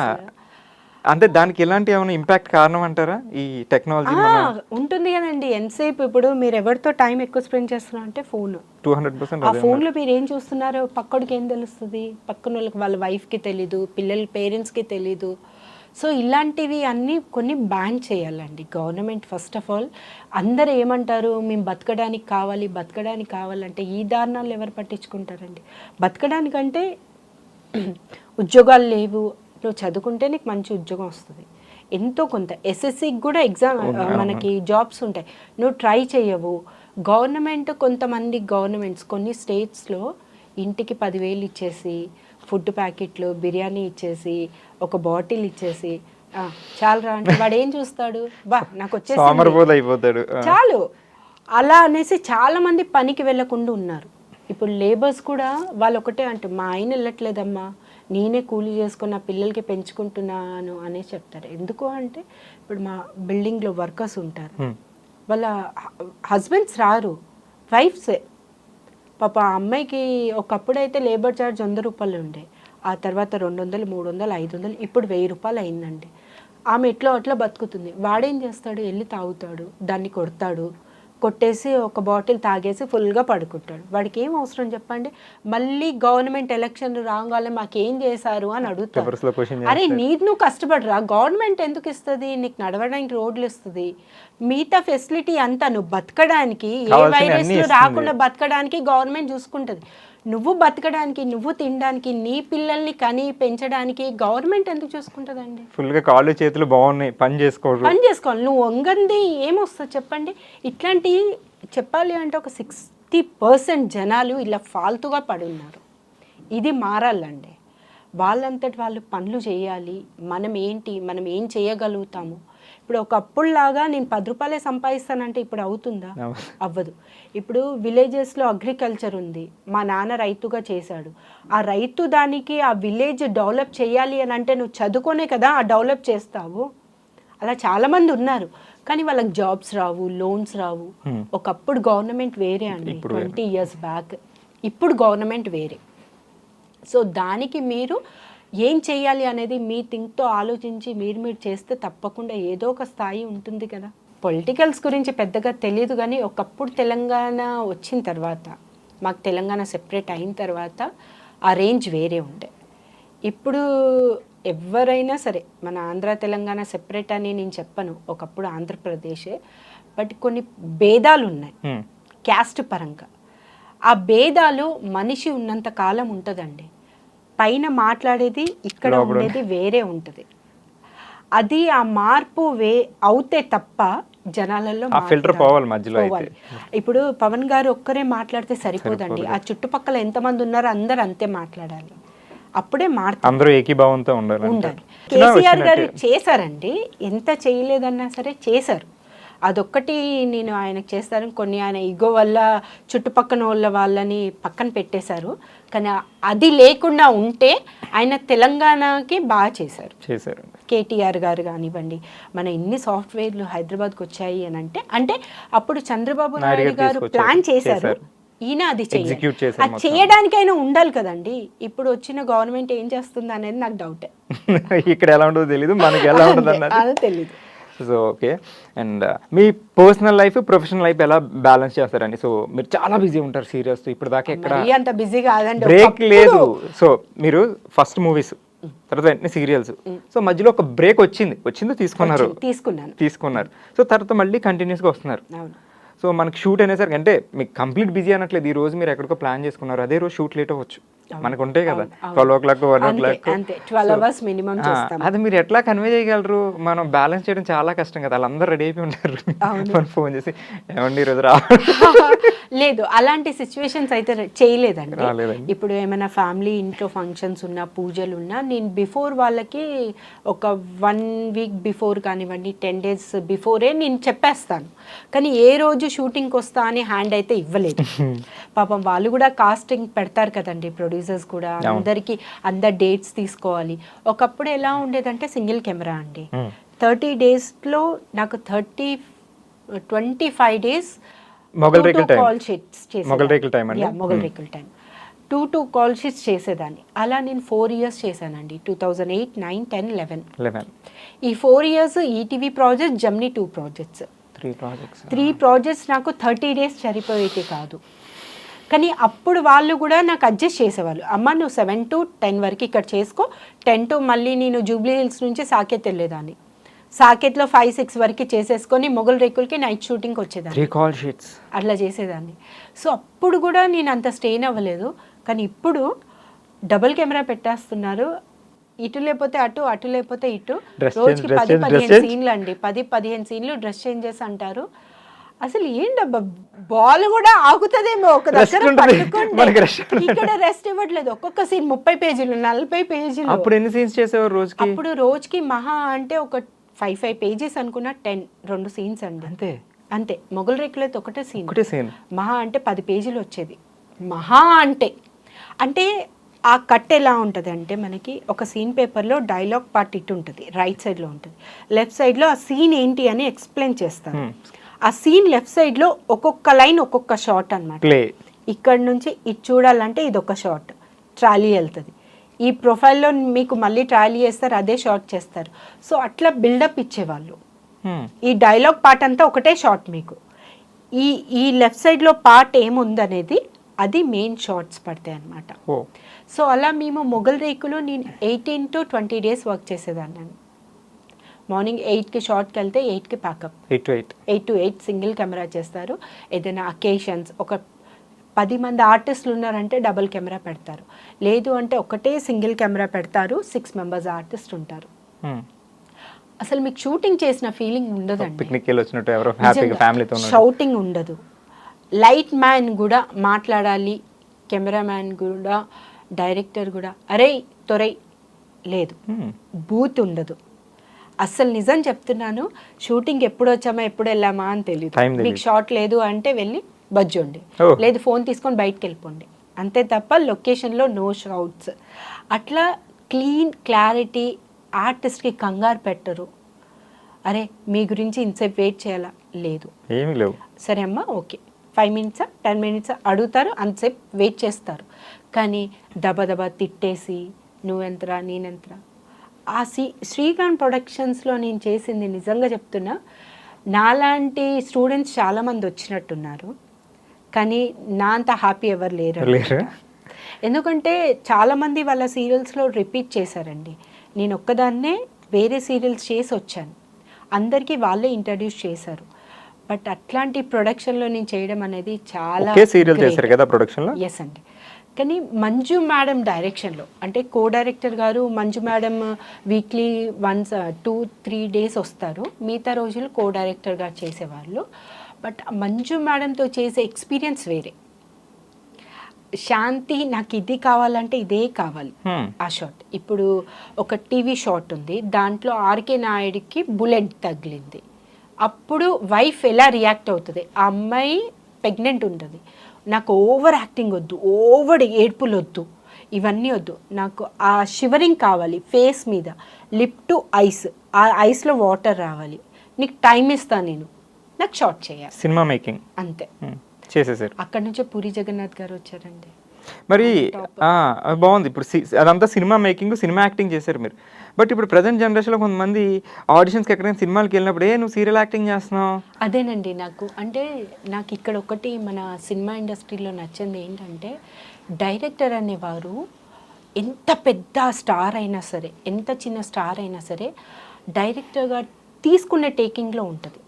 అంటే దానికి ఎలాంటి ఏమైనా ఇంపాక్ట్ కారణం అంటారా ఈ టెక్నాలజీ? ఉంటుంది కదండి. ఎంతసేపు ఇప్పుడు మీరు ఎవరితో టైం ఎక్కువ స్పెండ్ చేస్తున్నారు అంటే ఫోన్. 200%. ఆ ఫోన్లో మీరు ఏం చూస్తున్నారో పక్కడికి ఏం తెలుస్తుంది? పక్కన వాళ్ళకి, వాళ్ళ వైఫ్కి తెలీదు, పిల్లల పేరెంట్స్కి తెలీదు. సో ఇలాంటివి అన్నీ కొన్ని బ్యాన్ చేయాలండి గవర్నమెంట్. ఫస్ట్ ఆఫ్ ఆల్ అందరు ఏమంటారు, మేము బతకడానికి కావాలంటే ఈ దారుణాలు ఎవరు పట్టించుకుంటారండి? బతకడానికంటే ఉద్యోగాలు లేవు, నువ్వు చదువుకుంటే నీకు మంచి ఉద్యోగం వస్తుంది, ఎంతో కొంత ఎస్ఎస్సికి కూడా ఎగ్జామ్ మనకి జాబ్స్ ఉంటాయి, నువ్వు ట్రై చేయవు. గవర్నమెంట్ కొంతమంది గవర్నమెంట్స్ కొన్ని స్టేట్స్లో ఇంటికి 10,000 ఇచ్చేసి ఫుడ్ ప్యాకెట్లు బిర్యానీ ఇచ్చేసి ఒక బాటిల్ ఇచ్చేసి చాలరా అంటే వాడు ఏం చూస్తాడు, బా నాకు వచ్చేసి చాలు అలా అనేసి చాలా మంది పనికి వెళ్ళకుండా ఉన్నారు. ఇప్పుడు లేబర్స్ కూడా వాళ్ళు ఒకటే అంటే మా ఆయన వెళ్ళట్లేదమ్మా, నేనే కూలీ చేసుకుని నా పిల్లలకి పెంచుకుంటున్నాను అనేసి చెప్తారు. ఎందుకు అంటే ఇప్పుడు మా బిల్డింగ్లో వర్కర్స్ ఉంటారు, వాళ్ళ హస్బెండ్స్ రారు, వైఫ్సే. పాప ఆ అమ్మాయికి ఒకప్పుడైతే లేబర్ ఛార్జ్ 100 రూపాయలు ఉండే, ఆ తర్వాత 200, 300, 500, ఇప్పుడు 1000 రూపాయలు అయిందండి. ఆమె ఎట్లో అట్లా బతుకుతుంది. వాడేం చేస్తాడు, వెళ్ళి తాగుతాడు, దాన్ని కొడతాడు, కొట్టేసి ఒక బాటిల్ తాగేసి ఫుల్గా పడుకుంటాడు. వాడికి ఏం అవసరం చెప్పండి, మళ్ళీ గవర్నమెంట్ ఎలక్షన్ రాగానే మాకేం చేశారు అని అడుగుతారు. అరే నువ్వు కష్టపడరా, గవర్నమెంట్ ఎందుకు ఇస్తుంది, నీకు నడవడానికి రోడ్లు ఇస్తుంది, మిగతా ఫెసిలిటీ అంతా నువ్వు బతకడానికి ఏ వైరస్లు రాకుండా బతకడానికి గవర్నమెంట్ చూసుకుంటుంది. నువ్వు బతకడానికి, నువ్వు తినడానికి, నీ పిల్లల్ని కని పెంచడానికి గవర్నమెంట్ ఎందుకు చూసుకుంటుందండి? ఫుల్గా కాళ్ళు చేతులు బాగున్నాయి, పని చేసుకోవాలి. నువ్వు వంగంది ఏమొస్తుంది చెప్పండి? ఇట్లాంటి చెప్పాలి అంటే ఒక 60% జనాలు ఇలా ఫాల్తుగా పడి ఉన్నారు. ఇది మారాలండి. వాళ్ళంతటి వాళ్ళు పనులు చేయాలి. మనం ఏం చేయగలుగుతాము? ఇప్పుడు ఒకప్పుడులాగా నేను 10 రూపాయలే సంపాదిస్తానంటే ఇప్పుడు అవుతుందా? అవ్వదు. ఇప్పుడు విలేజెస్లో అగ్రికల్చర్ ఉంది, మా నాన్న రైతుగా చేశాడు, ఆ రైతు దానికి ఆ విలేజ్ డెవలప్ చేయాలి అని అంటే నువ్వు చదువుకోనే కదా ఆ డెవలప్ చేస్తావు. అలా చాలామంది ఉన్నారు, కానీ వాళ్ళకి జాబ్స్ రావు, లోన్స్ రావు. ఒకప్పుడు గవర్నమెంట్ వేరే అండి, 20 years బ్యాక్. ఇప్పుడు గవర్నమెంట్ వేరే. సో దానికి మీరు ఏం చేయాలి అనేది మీ థింక్తో ఆలోచించి మీరు చేస్తే తప్పకుండా ఏదో ఒక స్థాయి ఉంటుంది కదా. పొలిటికల్స్ గురించి పెద్దగా తెలియదు, కానీ ఒకప్పుడు తెలంగాణ వచ్చిన తర్వాత, మాకు తెలంగాణ సెపరేట్ అయిన తర్వాత ఆ రేంజ్ వేరే ఉండే. ఇప్పుడు ఎవరైనా సరే మన ఆంధ్ర తెలంగాణ సెపరేట్ అని నేను చెప్పను, ఒకప్పుడు ఆంధ్రప్రదేశే, బట్ కొన్ని భేదాలు ఉన్నాయి క్యాస్ట్ పరంగా. ఆ భేదాలు మనిషి ఉన్నంత కాలం ఉంటుందండి. పైన మాట్లాడేది ఇక్కడ ఉండేది వేరే ఉంటుంది. అది ఆ మార్పు అవుతే తప్ప జనాలలో పోవాలి. ఇప్పుడు పవన్ గారు ఒక్కరే మాట్లాడితే సరిపోదండి, ఆ చుట్టుపక్కల ఎంతమంది ఉన్నారో అందరు అంతే మాట్లాడాలి, అప్పుడే ఉండాలి. కేసీఆర్ గారు చేశారండి, ఎంత చేయలేదన్నా సరే చేశారు. అదొక్కటి నేను ఆయనకు చేస్తాను. కొన్ని ఆయన ఈగో వల్ల చుట్టుపక్కన వాళ్ళని పక్కన పెట్టేశారు, కానీ అది లేకుండా ఉంటే ఆయన తెలంగాణకి బాగా చేశారు. కేటీఆర్ గారు కానివ్వండి, మన ఇన్ని సాఫ్ట్వేర్లు హైదరాబాద్కి వచ్చాయి అని అంటే అప్పుడు చంద్రబాబు నాయుడు గారు ప్లాన్ చేశారు, ఈయన అది చేయడానికైనా ఉండాలి కదండి. ఇప్పుడు వచ్చిన గవర్నమెంట్ ఏం చేస్తుంది అనేది నాకు డౌటే. ఇక్కడ ఎలా ఉంటుందో తెలియదు, మనకి ఎలా ఉంటుంది తెలియదు. So okay, and me personal life professional life ఎలా బ్యాలెన్స్ చేస్తారండి? సో మీరు చాలా బిజీ ఉంటారు సీరియస్, ఇప్పుడు దాకా ఎక్కడ అంత బిజీ కాదండి, బ్రేక్ లేదు. సో మీరు ఫస్ట్ మూవీస్, తర్వాత వెంటనే సీరియల్స్, సో మధ్యలో ఒక బ్రేక్ వచ్చింది తీసుకున్నారు. సో తర్వాత మళ్ళీ కంటిన్యూస్గా వస్తున్నారు. సో మనకి షూట్ అనేసరికి అంటే మీకు కంప్లీట్ బిజీ అనట్లేదు, ఈ రోజు మీరు ఎక్కడికో ప్లాన్ చేసుకున్నారు, అదే రోజు షూట్ లేట్ అవ్వచ్చు, మనకు ఉంటాయి కదా 12 o'clock 1 o'clock. 12 hours మినిమం చేస్తాం. అది మీరు ఎట్లా కన్వే చేయగలరు? మనం బ్యాలెన్స్ చేయడం చాలా కష్టం కదా, వాళ్ళందరూ రెడీ అయిపోయి ఉంటారు, మనం ఫోన్ చేసి ఏమండి ఈరోజు లేదు, అలాంటి సిచ్యువేషన్స్ అయితే చేయలేదండి. ఇప్పుడు ఏమైనా ఫ్యామిలీ ఇంట్లో ఫంక్షన్స్ ఉన్నా, పూజలు ఉన్నా, నేను బిఫోర్ వాళ్ళకి ఒక 1 week బిఫోర్ కానివ్వండి, 10 days బిఫోరే నేను చెప్పేస్తాను. కానీ ఏ రోజు షూటింగ్కి వస్తా అని హ్యాండ్ అయితే ఇవ్వలేదు. పాపం వాళ్ళు కూడా కాస్టింగ్ పెడతారు కదండి, ప్రొడ్యూసర్స్ కూడా అందరి డేట్స్ తీసుకోవాలి. ఒకప్పుడు ఎలా ఉండేదంటే సింగిల్ కెమెరా అండి, 30 daysలో నాకు 25 days మొగల్ రేకుల టైం 2 కాల్ షీట్స్ చేసేదాన్ని. అలా నేను 4 years చేశానండి, 2008, 9, 10, 11. ఈ 4 years ETV project, Gemini 2 projects, 3 projects నాకు 30 days సరిపోయేది కాదు. కానీ అప్పుడు వాళ్ళు కూడా నాకు అడ్జస్ట్ చేసేవాళ్ళు, అమ్మ నువ్వు 7 to 10 వరకు ఇక్కడ చేసుకో, 10 to మళ్ళీ నేను జూబ్లీ హిల్స్ నుంచి సాకేత్ వెళ్ళేదాన్ని, సాకేత్లో 5-6 వరకు చేసేసుకొని మొగల్ రేకులకి నైట్ షూటింగ్కి వచ్చేదాన్ని, 3 call sheets అట్లా చేసేదాన్ని. సో అప్పుడు కూడా నేను అంత స్ట్రెయిన్ అవ్వలేదు. కానీ ఇప్పుడు డబుల్ కెమెరా పెట్టేస్తున్నారు, ఇటు లేకపోతే అటు, అటు లేకపోతే ఇటు. Dress రోజుకి change, dress 10-15 change, dress change. సీన్లు అండి, 10-15 సీన్లు డ్రెస్ చేంజెస్ అంటారు. అసలు ఏంటబ్బా, బాల్ కూడా ఆగుతుందేమో ఒక Rest దగ్గర ఉంటుంది. పట్టుకోండి. మనకి rest ఉంటుంది. ఇక్కడ రెస్ట్ ఇవ్వట్లేదు. ఒక్కొక్క సీన్ 30 పేజీలు, 40 పేజీలు. అప్పుడు ఎన్ని సీన్స్ చేసేవారు రోజుకి? అప్పుడు రోజుకి మహా అంటే ఒక 5 పేజెస్ అనుకున్న 2 సీన్స్ అండి, అంతే అంతే. మొగల్ రేకులైతే ఒకటే సీన్ మహా అంటే 10 పేజీలు వచ్చేది, మహా అంటే. అంటే ఆ కట్ ఎలా ఉంటుంది అంటే, మనకి ఒక సీన్ పేపర్లో డైలాగ్ పార్ట్ ఇటు ఉంటుంది, రైట్ సైడ్లో ఉంటుంది, లెఫ్ట్ సైడ్లో ఆ సీన్ ఏంటి అని ఎక్స్ప్లెయిన్ చేస్తారు. ఆ సీన్ లెఫ్ట్ సైడ్లో ఒక్కొక్క లైన్ ఒక్కొక్క షాట్ అనమాట. ఇక్కడ నుంచి ఇది చూడాలంటే ఇది ఒక షాట్, ట్రాలీ వెళ్తుంది. ఈ ప్రొఫైల్లో మీకు మళ్ళీ ట్రాలీ చేస్తారు, అదే షాట్ చేస్తారు. సో అట్లా బిల్డప్ ఇచ్చేవాళ్ళు. ఈ డైలాగ్ పార్ట్ అంతా ఒకటే షాట్ మీకు. ఈ లెఫ్ట్ సైడ్లో పార్ట్ ఏముందనేది అది మెయిన్ షార్ట్స్ పడతాయి అన్నమాట. సో అలా మేము మొగల్ రేకులో నేను 18 to 20 days వర్క్ చేసేదాన్ని. మార్నింగ్ 8కి షార్ట్కి వెళ్తే 8కి ప్యాకప్, 8 to 8 సింగిల్ కెమెరా చేస్తారు. ఏదైనా అకేషన్స్, ఒక 10 మంది ఆర్టిస్టులు ఉన్నారంటే డబుల్ కెమెరా పెడతారు, లేదు అంటే ఒకటే సింగిల్ కెమెరా పెడతారు. 6 members ఆర్టిస్ట్ ఉంటారు. అసలు మీకు షూటింగ్ చేసిన ఫీలింగ్ ఉండదండి, షౌటింగ్ ఉండదు. లైట్ మ్యాన్ కూడా మాట్లాడాలి, కెమెరామ్యాన్ కూడా, డైరెక్టర్ కూడా అరే తొరై లేదు, బూత్ ఉండదు అస్సలు. నిజం చెప్తున్నాను, షూటింగ్ ఎప్పుడు వచ్చామా ఎప్పుడు వెళ్ళామా అని తెలియదు. మీకు షాట్ లేదు అంటే వెళ్ళి బజ్జోండి, లేదు ఫోన్ తీసుకొని బయటకు వెళ్ళిపోండి, అంతే తప్ప లొకేషన్లో నో షౌట్స్. అట్లా క్లీన్ క్లారిటీ, ఆర్టిస్ట్కి కంగారు పెట్టరు. అరే మీ గురించి ఇంతసేపు వెయిట్ చేయాలా, లేదు ఏమీ లేవు, సరే అమ్మా ఓకే 5 minutes 10 minutes అడుగుతారు, అంతసేపు వెయిట్ చేస్తారు. కానీ దబదబా తిట్టేసి నువ్వెంతరా నేనెంతరా. ఆ శ్రీకాంత్ ప్రొడక్షన్స్లో నేను చేసింది నిజంగా చెప్తున్నా, నాలాంటి స్టూడెంట్స్ చాలామంది వచ్చినట్టున్నారు, కానీ నా అంత హ్యాపీ ఎవరు లేరు. ఎందుకంటే చాలామంది వాళ్ళ సీరియల్స్లో రిపీట్ చేశారండి. నేను ఒక్కదాన్నే వేరే సీరియల్స్ చేసి వచ్చాను, అందరికీ వాళ్ళే ఇంట్రడ్యూస్ చేశారు. బట్ అట్లాంటి ప్రొడక్షన్లో నేను చేయడం అనేది చాలా సీరియల్ చేశారు కదా ప్రొడక్షన్లో. ఎస్ అండి. కానీ మంజు మేడం డైరెక్షన్లో, అంటే కో డైరెక్టర్ గారు Manju madam weekly once 2-3 days వస్తారు, మిగతా రోజులు కో డైరెక్టర్ గారు చేసేవాళ్ళు. బట్ మంజు మేడంతో చేసే ఎక్స్పీరియన్స్ వేరే. శాంతి నాకు ఇది కావాలంటే ఇదే కావాలి ఆ షాట్. ఇప్పుడు ఒక టీవీ షాట్ ఉంది, దాంట్లో ఆర్కే నాయుడికి బుల్లెట్ తగిలింది, అప్పుడు వైఫ్ ఎలా రియాక్ట్ అవుతుంది, ఆ అమ్మాయి ప్రెగ్నెంట్ ఉంటుంది, నాకు ఓవర్ యాక్టింగ్ వద్దు, ఓవర్ ఏడ్పులు వద్దు, ఇవన్నీ వద్దు, నాకు ఆ షివరింగ్ కావాలి ఫేస్ మీద, లిప్ టు ఐస్, ఆ ఐస్లో వాటర్ రావాలి, నీకు టైం ఇస్తాను నేను, నాకు షార్ట్ చేయాలి, సినిమా మేకింగ్ అంతే చేసేసారు. అక్కడ నుంచే పూరి జగన్నాథ్ గారు వచ్చారండి. మరి బాగుంది, ఇప్పుడు అదంతా సినిమా మేకింగ్, సినిమా యాక్టింగ్ చేశారు మీరు. బట్ ఇప్పుడు ప్రజెంట్ జనరేషన్లో కొంతమంది ఆడిషన్స్కి ఎక్కడైనా సినిమాలకి వెళ్ళినప్పుడు నువ్వు సీరియల్ యాక్టింగ్ చేస్తున్నావు. అదేనండి, నాకు ఇక్కడ ఒకటి మన సినిమా ఇండస్ట్రీలో నచ్చింది ఏంటంటే, డైరెక్టర్ అనేవారు ఎంత పెద్ద స్టార్ అయినా సరే, ఎంత చిన్న స్టార్ అయినా సరే, డైరెక్టర్గా తీసుకునే టేకింగ్లో ఉంటుంది.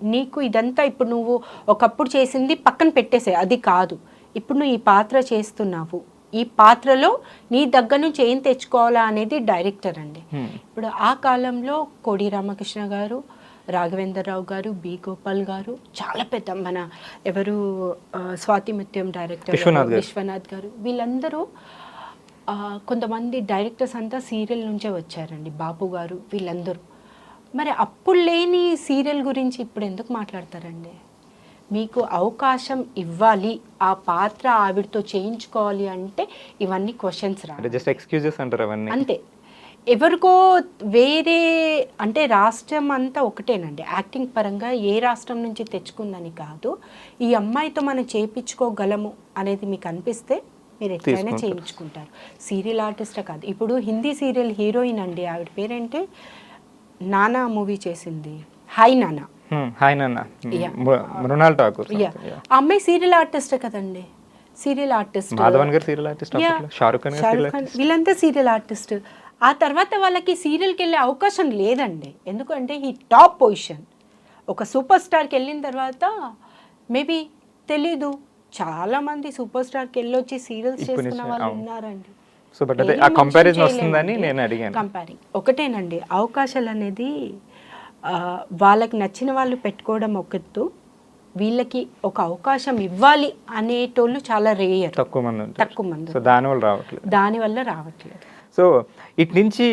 నీకు ఇదంతా ఇప్పుడు నువ్వు ఒకప్పుడు చేసింది పక్కన పెట్టేసే, అది కాదు, ఇప్పుడు నువ్వు ఈ పాత్ర చేస్తున్నావు, ఈ పాత్రలో నీ దగ్గర నుంచి ఏం తెచ్చుకోవాలా అనేది డైరెక్టర్ అండి. ఇప్పుడు ఆ కాలంలో కోడి రామకృష్ణ గారు, రాఘవేంద్రరావు గారు, బి గోపాల్ గారు, చాలా పెద్ద మన ఎవరు స్వాతి ముత్యం డైరెక్టర్ విశ్వనాథ్ గారు, వీళ్ళందరూ కొంతమంది డైరెక్టర్స్ అంతా సీరియల్ నుంచే వచ్చారండి, బాపు గారు, వీళ్ళందరూ. మరి అప్పుడు లేని సీరియల్ గురించి ఇప్పుడు ఎందుకు మాట్లాడతారండి? మీకు అవకాశం ఇవ్వాలి, ఆ పాత్ర ఆవిడతో చేయించుకోవాలి అంటే ఇవన్నీ క్వశ్చన్స్ రా, జస్ట్ ఎక్స్క్యూజెస్ అంటారు అవన్నీ, అంతే. ఎవరికో వేరే అంటే రాష్ట్రం అంతా ఒకటేనండి, యాక్టింగ్ పరంగా ఏ రాష్ట్రం నుంచి తెచ్చుకుందని కాదు, ఈ అమ్మాయితో మనం చేయించుకోగలము అనేది మీకు అనిపిస్తే మీరు ఎట్లయినా చేయించుకుంటారు. సీరియల్ ఆర్టిస్టే కాదు, ఇప్పుడు హిందీ సీరియల్ హీరోయిన్ అండి, ఆవిడ పేరేంటే నానా మూవీ చేసింది, హాయ్ నానా, మృణాల్ ఠాకూర్. ఆ అమ్మాయి సీరియల్ ఆర్టిస్టే కదండి, సీరియల్ ఆర్టిస్ట్, షారుఖ్ ఖాన్, వీళ్ళంతా సీరియల్ ఆర్టిస్ట్. ఆ తర్వాత వాళ్ళకి సీరియల్కి వెళ్ళే అవకాశం లేదండి, ఎందుకంటే ఈ టాప్ పొజిషన్. ఒక సూపర్ స్టార్కి వెళ్ళిన తర్వాత మేబీ తెలీదు, చాలామంది సూపర్ స్టార్కి వెళ్ళొచ్చి సీరియల్స్ చేసుకున్న వాళ్ళు ఉన్నారండి. సో బట్ అదే ఆ కంపారిజన్ వస్తుందని నేను అడిగాను. కంపేరింగ్ ఒకటేనండి, అవకాశాలు అనేది వాళ్ళకి నచ్చిన వాళ్ళు పెట్టుకోవడం ఒకత్తు, వీళ్ళకి ఒక అవకాశం ఇవ్వాలి అనేటోళ్ళు చాలా రేయర్, తక్కువ మంది ఉంటారు. తక్కువ మంది. సో దానివల్ల రావట్లేదు. దానివల్ల రావట్లేదు. సో ఇటు నుంచి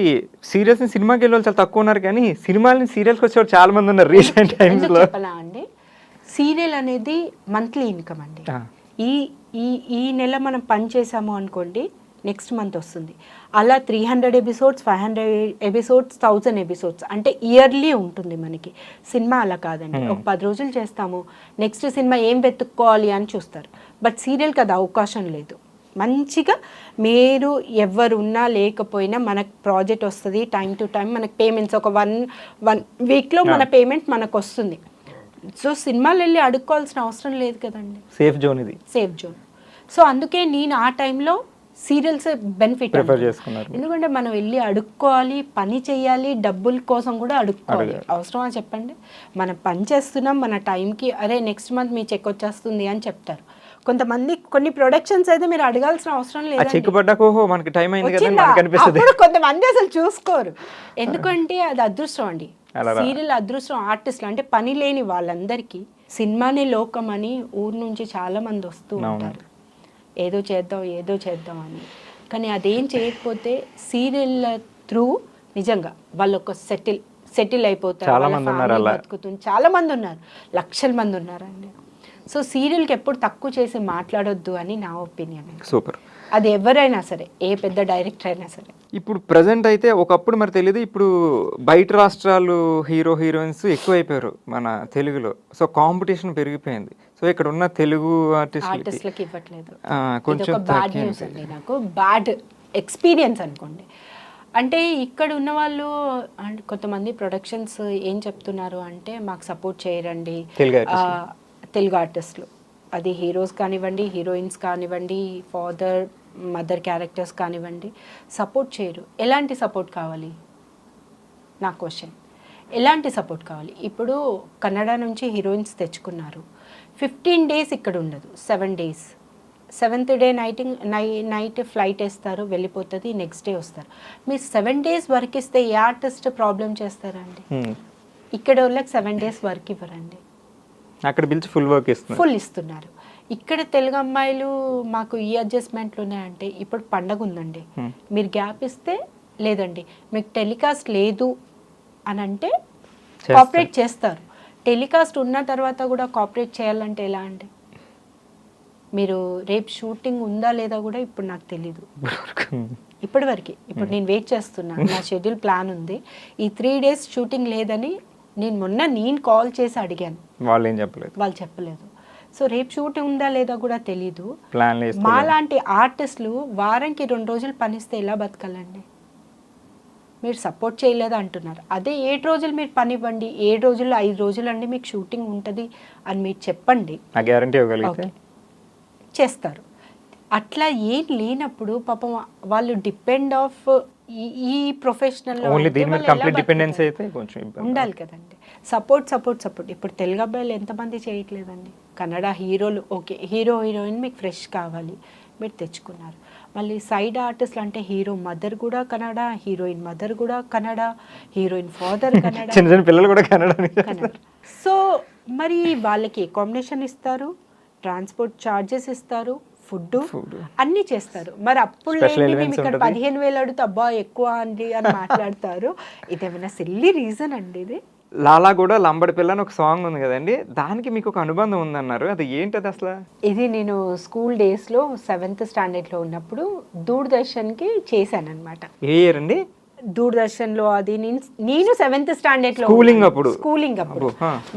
సీరియల్స్ సినిమాకి వెళ్ళే వాళ్ళు చాలా తక్కువ ఉన్నారు, కానీ సినిమాలని సీరియల్స్కి వచ్చేవాళ్ళు చాలా మంది ఉన్నారు రీసెంట్ టైమ్స్లో. చెప్పనా అండి, సీరియల్ అనేది మంత్లీ ఇన్కమ్ అండి. ఈ ఈ ఈ నెల మనం పని చేసాము అనుకోండి, నెక్స్ట్ మంత్ వస్తుంది. అలా 300 ఎపిసోడ్స్, 500 ఎపిసోడ్స్, 1000 ఎపిసోడ్స్ అంటే ఇయర్లీ ఉంటుంది మనకి. సినిమా అలా కాదండి, ఒక 10 రోజులు చేస్తాము, నెక్స్ట్ సినిమా ఏం వెతుక్కోవాలి అని చూస్తారు. బట్ సీరియల్కి అది అవకాశం లేదు. మంచిగా మీరు ఎవరు ఉన్నా లేకపోయినా మనకు ప్రాజెక్ట్ వస్తుంది, టైం టు టైం మనకు పేమెంట్స్ ఒక వన్ వీక్లో మన పేమెంట్ మనకు వస్తుంది. సో సినిమాలు వెళ్ళి అడుక్కోవాల్సిన అవసరం లేదు కదండి, సేఫ్ జోన్ ఇది, సేఫ్ జోన్. సో అందుకే నేను ఆ టైంలో సీరియల్స్ బెనిఫిట్ చేసుకున్నారు. ఎందుకంటే మనం వెళ్ళి అడుక్కోవాలి, పని చేయాలి, డబ్బుల కోసం కూడా అడుక్కోవాలి. అవసరమా చెప్పండి? మనం పని చేస్తున్నాం, మన టైంకి అరే నెక్స్ట్ మంత్ మీ చెక్ వచ్చేస్తుంది అని చెప్తారు. కొంతమంది కొన్ని ప్రొడక్షన్స్ అయితే మీరు అడగాల్సిన అవసరం లేదు, మనకి టైం అయింది కదా మనకి అనిపిస్తుంది. అప్పుడు కొంతమంది అసలు చూసుకోరు, ఎందుకంటే అది అదృష్టం అండి. సీరియల్ అదృష్టం. ఆర్టిస్టులు అంటే పని లేని వాళ్ళందరికీ సినిమానే లోకం అని ఊరు నుంచి చాలా మంది వస్తూ ఉంటారు, ఏదో చేద్దాం అని. కానీ అదేం చేయకపోతే సీరియల్ త్రూ నిజంగా వాళ్ళు ఒక సెటిల్ అయిపోతారు, చాలా మంది ఉన్నారు, లక్షల మంది ఉన్నారండి. సో సీరియల్కి ఎప్పుడు తక్కువ చేసి మాట్లాడొద్దు అని నా ఒపీనియన్. సూపర్. అది ఎవరైనా సరే, ఏ పెద్ద డైరెక్టర్ అయినా సరే. ఇప్పుడు ప్రజెంట్ అయితే ఒకప్పుడు మరి తెలియదు, ఇప్పుడు బయట రాష్ట్రాలు హీరోయిన్స్ ఎక్కువ అయిపోయారు మన తెలుగులో. సో కాంపిటీషన్ పెరిగిపోయింది. సో ఇక్కడ ఉన్న తెలుగు ఆర్టిస్టులకి ఇవ్వట్లేదు. కొంచెం బ్యాడ్ న్యూస్ అండి, నాకు బ్యాడ్ ఎక్స్పీరియన్స్ అనుకోండి. అంటే ఇక్కడ ఉన్న వాళ్ళు కొంతమంది ప్రొడక్షన్స్ ఏం చెప్తున్నారు అంటే, మాకు సపోర్ట్ చేయరండి తెలుగు ఆర్టిస్టులు. అది హీరోస్ కానివ్వండి, హీరోయిన్స్ కానివ్వండి, ఫాదర్ మదర్ క్యారెక్టర్స్ కానివ్వండి, సపోర్ట్ చేయరు. ఎలాంటి సపోర్ట్ కావాలి నా క్వశ్చన్, ఎలాంటి సపోర్ట్ కావాలి? ఇప్పుడు కన్నడ నుంచి హీరోయిన్స్ తెచ్చుకున్నారు, 15 days ఇక్కడ ఉండదు, 7 days. 7th day night flight వేస్తారు, వెళ్ళిపోతుంది, నెక్స్ట్ డే వస్తారు. మీరు 7 days వర్క్ ఇస్తే ఏ ఆర్టిస్ట్ ప్రాబ్లం చేస్తారండి? ఇక్కడ వాళ్ళకి 7 days వర్క్ ఇవ్వరండి, అక్కడ పిలిచి ఫుల్ ఇస్తున్నారు. ఇక్కడ తెలుగు అమ్మాయిలు మాకు ఈ అడ్జస్ట్మెంట్లు ఉన్నాయంటే, ఇప్పుడు పండగ ఉందండి, మీరు గ్యాప్ ఇస్తే లేదండి మీకు టెలికాస్ట్ లేదు అని అంటే కోఆపరేట్ చేస్తారు. టెలికాస్ట్ ఉన్న తర్వాత కూడా కోఆపరేట్ చేయాలంటే ఎలా అండి? మీరు రేపు షూటింగ్ ఉందా లేదా కూడా ఇప్పుడు నాకు తెలీదు, ఇప్పటివరకు. ఇప్పుడు నేను వెయిట్ చేస్తున్నా, నా షెడ్యూల్ ప్లాన్ ఉంది, ఈ 3 days షూటింగ్ లేదని నేను కాల్ చేసి అడిగాను, వాళ్ళు చెప్పలేదు. సో రేపు షూటింగ్ ఉందా లేదా కూడా తెలీదు. మాలాంటి ఆర్టిస్టులు వారానికి 2 రోజులు పనిస్తే ఎలా బతకాలండి? మీరు సపోర్ట్ చేయలేదు అంటున్నారు. అదే 7 రోజులు మీరు పని ఇవ్వండి, 7 రోజులు 5 రోజులు అండి మీకు షూటింగ్ ఉంటుంది అని మీరు చెప్పండి, చేస్తారు. అట్లా ఏం లేనప్పుడు పాపం వాళ్ళు డిపెండ్ ఆఫ్ ఈ ప్రొఫెషనల్ ఉండాలి కదండి. సపోర్ట్. ఇప్పుడు తెలుగు అబ్బాయిలు ఎంతమంది చేయట్లేదండి? కన్నడ హీరోలు ఓకే, హీరోయిన్ మీకు ఫ్రెష్ కావాలి, మీరు తెచ్చుకున్నారు. మళ్ళీ సైడ్ ఆర్టిస్టులు అంటే హీరో మదర్ కూడా కన్నడ, హీరోయిన్ మదర్ కూడా కన్నడ, హీరోయిన్ ఫాదర్ కన్నడ, చిన్న పిల్లలు కూడా కన్నడ. సో మరి వాళ్ళకి అకామిడేషన్ ఇస్తారు, ట్రాన్స్పోర్ట్ ఛార్జెస్ ఇస్తారు, ఫుడ్ అన్ని చేస్తారు. మరి అప్పుడు మేము ఇక్కడ 15,000 అడుగుతా అబ్బా ఎక్కువ అండి అని మాట్లాడతారు. ఇదేమైనా సిల్లీ రీజన్ అండి ఇది? లాలా కూడా లంబడి పిల్ల అని ఒక సాంగ్ ఉంది కదండి, దానికి మీకు ఒక అనుబంధం ఉందన్నారు, అది ఏంటది అసలు? ఇది నేను స్కూల్ డేస్లో 7th standardలో ఉన్నప్పుడు దూరదర్శన్కి చేశాను అనమాట. ఏ ఇయర్ అండి? దూరదర్శన్లో అది నేను 7th standardలో స్కూలింగ్ అప్పుడు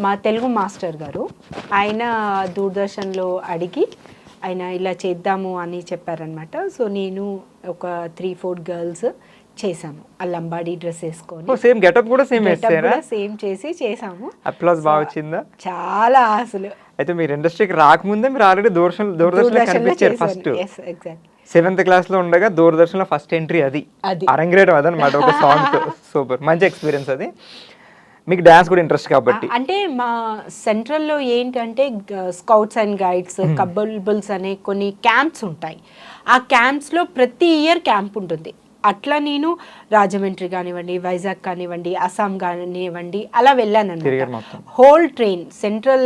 మా తెలుగు మాస్టర్ గారు ఆయన దూరదర్శన్లో అడిగి ఆయన ఇలా చేద్దాము అని చెప్పారనమాట. సో నేను ఒక 3-4 గర్ల్స్ చేసాము, ఆ లంబాడీ డ్రెస్ వేసుకొని సేమ్ గెటప్ కూడా సేమ్ చేసి చేసాము. అప్లాస్ బాగా వచ్చిందా? చాలా అసలు. అయితే మీరు ఇండస్ట్రీకి రాకముందే మీరు ఆల్రెడీ దూరదర్శన్ కనిపించారు ఫస్ట్. 7th class లో ఉండగా దూరదర్శన్లో ఫస్ట్ ఎంట్రీ అది అరంగేటం అదనమాట ఒక సాంగ్ తో. సూపర్, మంచి ఎక్స్పీరియన్స్ అది. మీకు డాన్స్ కూడా ఇంట్రెస్ట్ కాబట్టి. అంటే మా సెంట్రల్లో ఏంటంటే స్కౌట్స్ అండ్ గైడ్స్, కబుల్బుల్స్ అనే కొన్ని క్యాంప్స్ ఉంటాయి. ఆ క్యాంప్స్లో ప్రతి ఇయర్ క్యాంప్ ఉంటుంది. అట్లా నేను రాజమండ్రి కానివ్వండి, వైజాగ్ కానివ్వండి, అస్సాం కానివ్వండి అలా వెళ్ళాను. Whole train central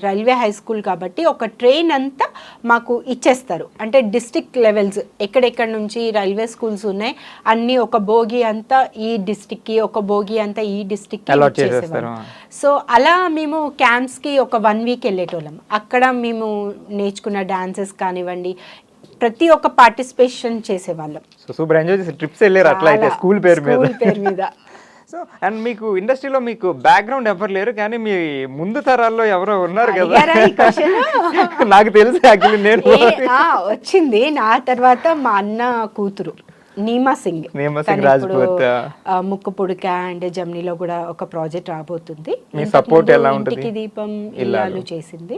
railway high school కాబట్టి ఒక ట్రైన్ అంతా మాకు ఇచ్చేస్తారు. అంటే డిస్ట్రిక్ట్ లెవెల్స్ ఎక్కడెక్కడ నుంచి రైల్వే స్కూల్స్ ఉన్నాయి అన్నీ ఒక బోగి అంతా ఈ డిస్ట్రిక్ట్కి, ఒక బోగి అంతా ఈ డిస్ట్రిక్ట్కి ఇచ్చేసేవారు. సో అలా మేము క్యాంప్స్కి ఒక 1 వీక్ వెళ్ళేటోళ్ళం. అక్కడ మేము నేర్చుకున్న డాన్సెస్ కానివ్వండి ప్రతి ఒక్క పార్టిసిపేషన్ చేసేవాళ్ళం. సో సూపర్ ఎంజాయ్ చేసి ట్రిప్స్ వెళ్ళారు అట్లా అయితే స్కూల్ పేరు మీద. సో అండ్ మీకు ఇండస్ట్రీలో మీకు బ్యాక్గ్రౌండ్ ఎవరు లేరు కానీ మీ ముందు తరాల్లో ఎవరో ఉన్నారు కదా. నాకు తెలుసు యాక్చువల్లీ. నేను వచ్చింది నా తర్వాత మా అన్న కూతురు నీమా సింగ్ రాజ్పూత్ ముక్కు పుడక అండ్ జమ్నీలో కూడా ఒక ప్రాజెక్ట్ రాబోతుంది. ఇంటికి దీపం ఇల్లాలు చేసింది.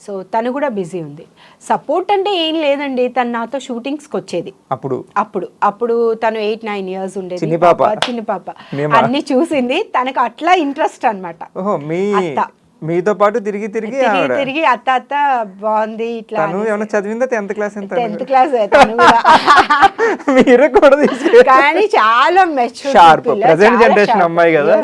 సో తను కూడా బిజీ ఉంది. సపోర్ట్ అంటే ఏం లేదండి, తను నాతో షూటింగ్స్కి వచ్చేది. అప్పుడు తను 8-9 years ఉండేది. చిన్న పాప అన్ని చూసింది. తనకు అట్లా ఇంట్రెస్ట్ అనమాట. మీతో పాటు తిరిగి అత్త బాగుంది ఇట్లా. ఏమైనా చదివిందా? 10th class. 10th క్లాస్ మీరు కూడా కానీ చాలా షార్ప్ ప్రెజెంట్ జనరేషన్ అమ్మాయి కదా.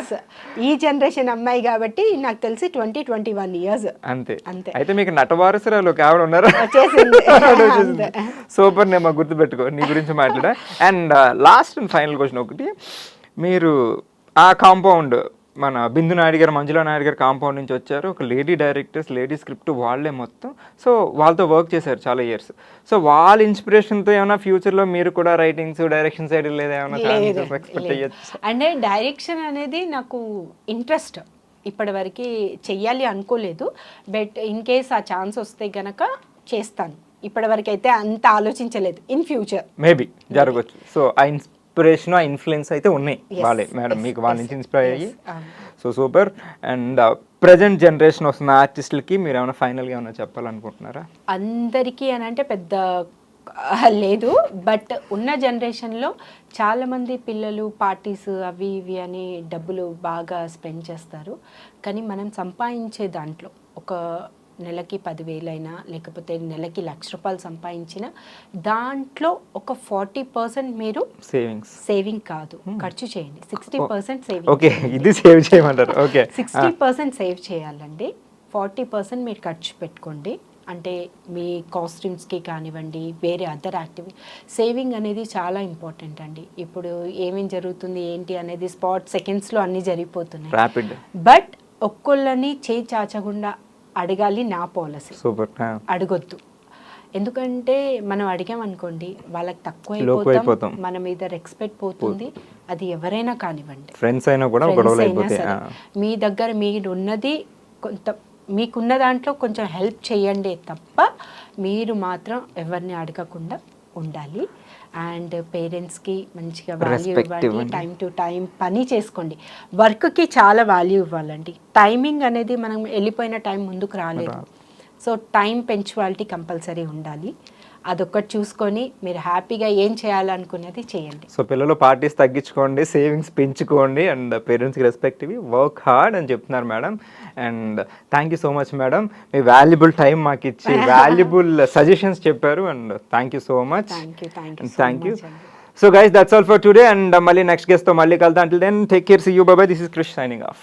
ఈ జనరేషన్ అమ్మాయి కాబట్టి నాకు తెలిసి 20-21 years అంతే. అయితే మీకు నటవారసురాలు కావడం ఉన్నారు. సూపర్ నేమ్ గుర్తుపెట్టుకో, నీ గురించి మాట్లాడా. And last and final question ఒకటి, మీరు ఆ కాంపౌండ్ మన బిందు నాయుడు గారు, మంజులా నాయుడు గారు కాంపౌండ్ నుంచి వచ్చారు. ఒక లేడీ డైరెక్టర్స్, లేడీ స్క్రిప్ట్ వాళ్ళే మొత్తం. సో వాళ్ళతో వర్క్ చేశారు చాలా ఇయర్స్. సో వాళ్ళ ఇన్స్పిరేషన్తో ఏమైనా ఫ్యూచర్లో మీరు కూడా రైటింగ్స్, డైరెక్షన్ సైడ్ లేదా ఏమైనా ఎక్స్పెక్ట్ చేయొచ్చు? అంటే డైరెక్షన్ అనేది నాకు ఇంట్రెస్ట్. ఇప్పటివరకు చెయ్యాలి అనుకోలేదు, బట్ ఇన్ కేస్ ఆ ఛాన్స్ వస్తే గనక చేస్తాను. ఇప్పటివరకు అయితే అంత ఆలోచించలేదు. ఇన్ ఫ్యూచర్ మేబీ జరగవచ్చు. సో ఆ ఇన్స్పిరేషన్, ఆ ఇన్ఫ్లుయెన్స్ అయితే ఉన్నాయి వాళ్ళే మేడం, మీకు వాళ్ళ నుంచి ఇన్స్పైర్ అయ్యి. So super. And present generation వస్తున్న ఆర్టిస్టులకి మీరు ఏమైనా ఫైనల్గా ఏమైనా చెప్పాలనుకుంటున్నారా? అందరికీ అని అంటే పెద్ద లేదు, బట్ ఉన్న జనరేషన్లో చాలామంది పిల్లలు పార్టీస్ అవి ఇవి అని డబ్బులు బాగా స్పెండ్ చేస్తారు. కానీ మనం సంపాదించే దాంట్లో ఒక నెలకి 10,000 అయినా లేకపోతే నెలకి ₹1,00,000 సంపాదించిన దాంట్లో ఒక 40% మీరు సేవింగ్ కాదు ఖర్చు చేయండి. 60% సేవింగ్. ఓకే, ఇది సేవ్ చేయమంటారు. ఓకే, 60% సేవ్ చేయాలండి. 40% మీరు ఖర్చు పెట్టుకోండి. అంటే మీ కాస్ట్యూమ్స్కి కానివ్వండి, వేరే అదర్ యాక్టివిటీ. సేవింగ్ అనేది చాలా ఇంపార్టెంట్ అండి. ఇప్పుడు ఏమేమి జరుగుతుంది ఏంటి అనేది సెకండ్స్లో అన్నీ జరిగిపోతున్నాయి. బట్ ఒక్కొళ్ళని చేయి చాచకుండా అడగాలి, నా పాలసీ. అడగొద్దు. ఎందుకంటే మనం అడిగామనుకోండి వాళ్ళకి తక్కువ అయిపోతాం, మన మీద రెస్పెక్ట్ పోతుంది. అది ఎవరైనా కానివ్వండి, ఫ్రెండ్స్ అయినా కూడా మీ దగ్గర మీరు ఉన్నది కొంత, మీకున్న దాంట్లో కొంచెం హెల్ప్ చేయండి తప్ప మీరు మాత్రం ఎవరిని అడగకుండా ఉండాలి. అండ్ పేరెంట్స్కి మంచిగా వాల్యూ ఇవ్వండి. టైం టు టైం పని చేసుకోండి. వర్క్కి చాలా వాల్యూ ఇవ్వాలండి. టైమింగ్ అనేది మనం వెళ్ళిపోయిన టైం ముందుకు రాలేదు. సో టైం పంక్చువాలిటీ కంపల్సరీ ఉండాలి. అదొక్కటి చూసుకొని మీరు హ్యాపీగా ఏం చేయాలనుకున్నది చేయండి. సో పిల్లలు పార్టీస్ తగ్గించుకోండి, సేవింగ్స్ పెంచుకోండి, అండ్ పేరెంట్స్కి రెస్పెక్టివ్ వర్క్ హార్డ్ అని చెప్తున్నారు madam. And thank you so much madam, మీ వాల్యుబుల్ టైం మాకు ఇచ్చి వాల్యుబుల్ సజెషన్స్ చెప్పారు. And thank you so much. Thank you. So guys, that's all for today. And మళ్ళీ నెక్స్ట్ గెస్ట్తో మళ్ళీ కలుద్దాం. Until then take care, see you, bye bye. This is Krish signing of.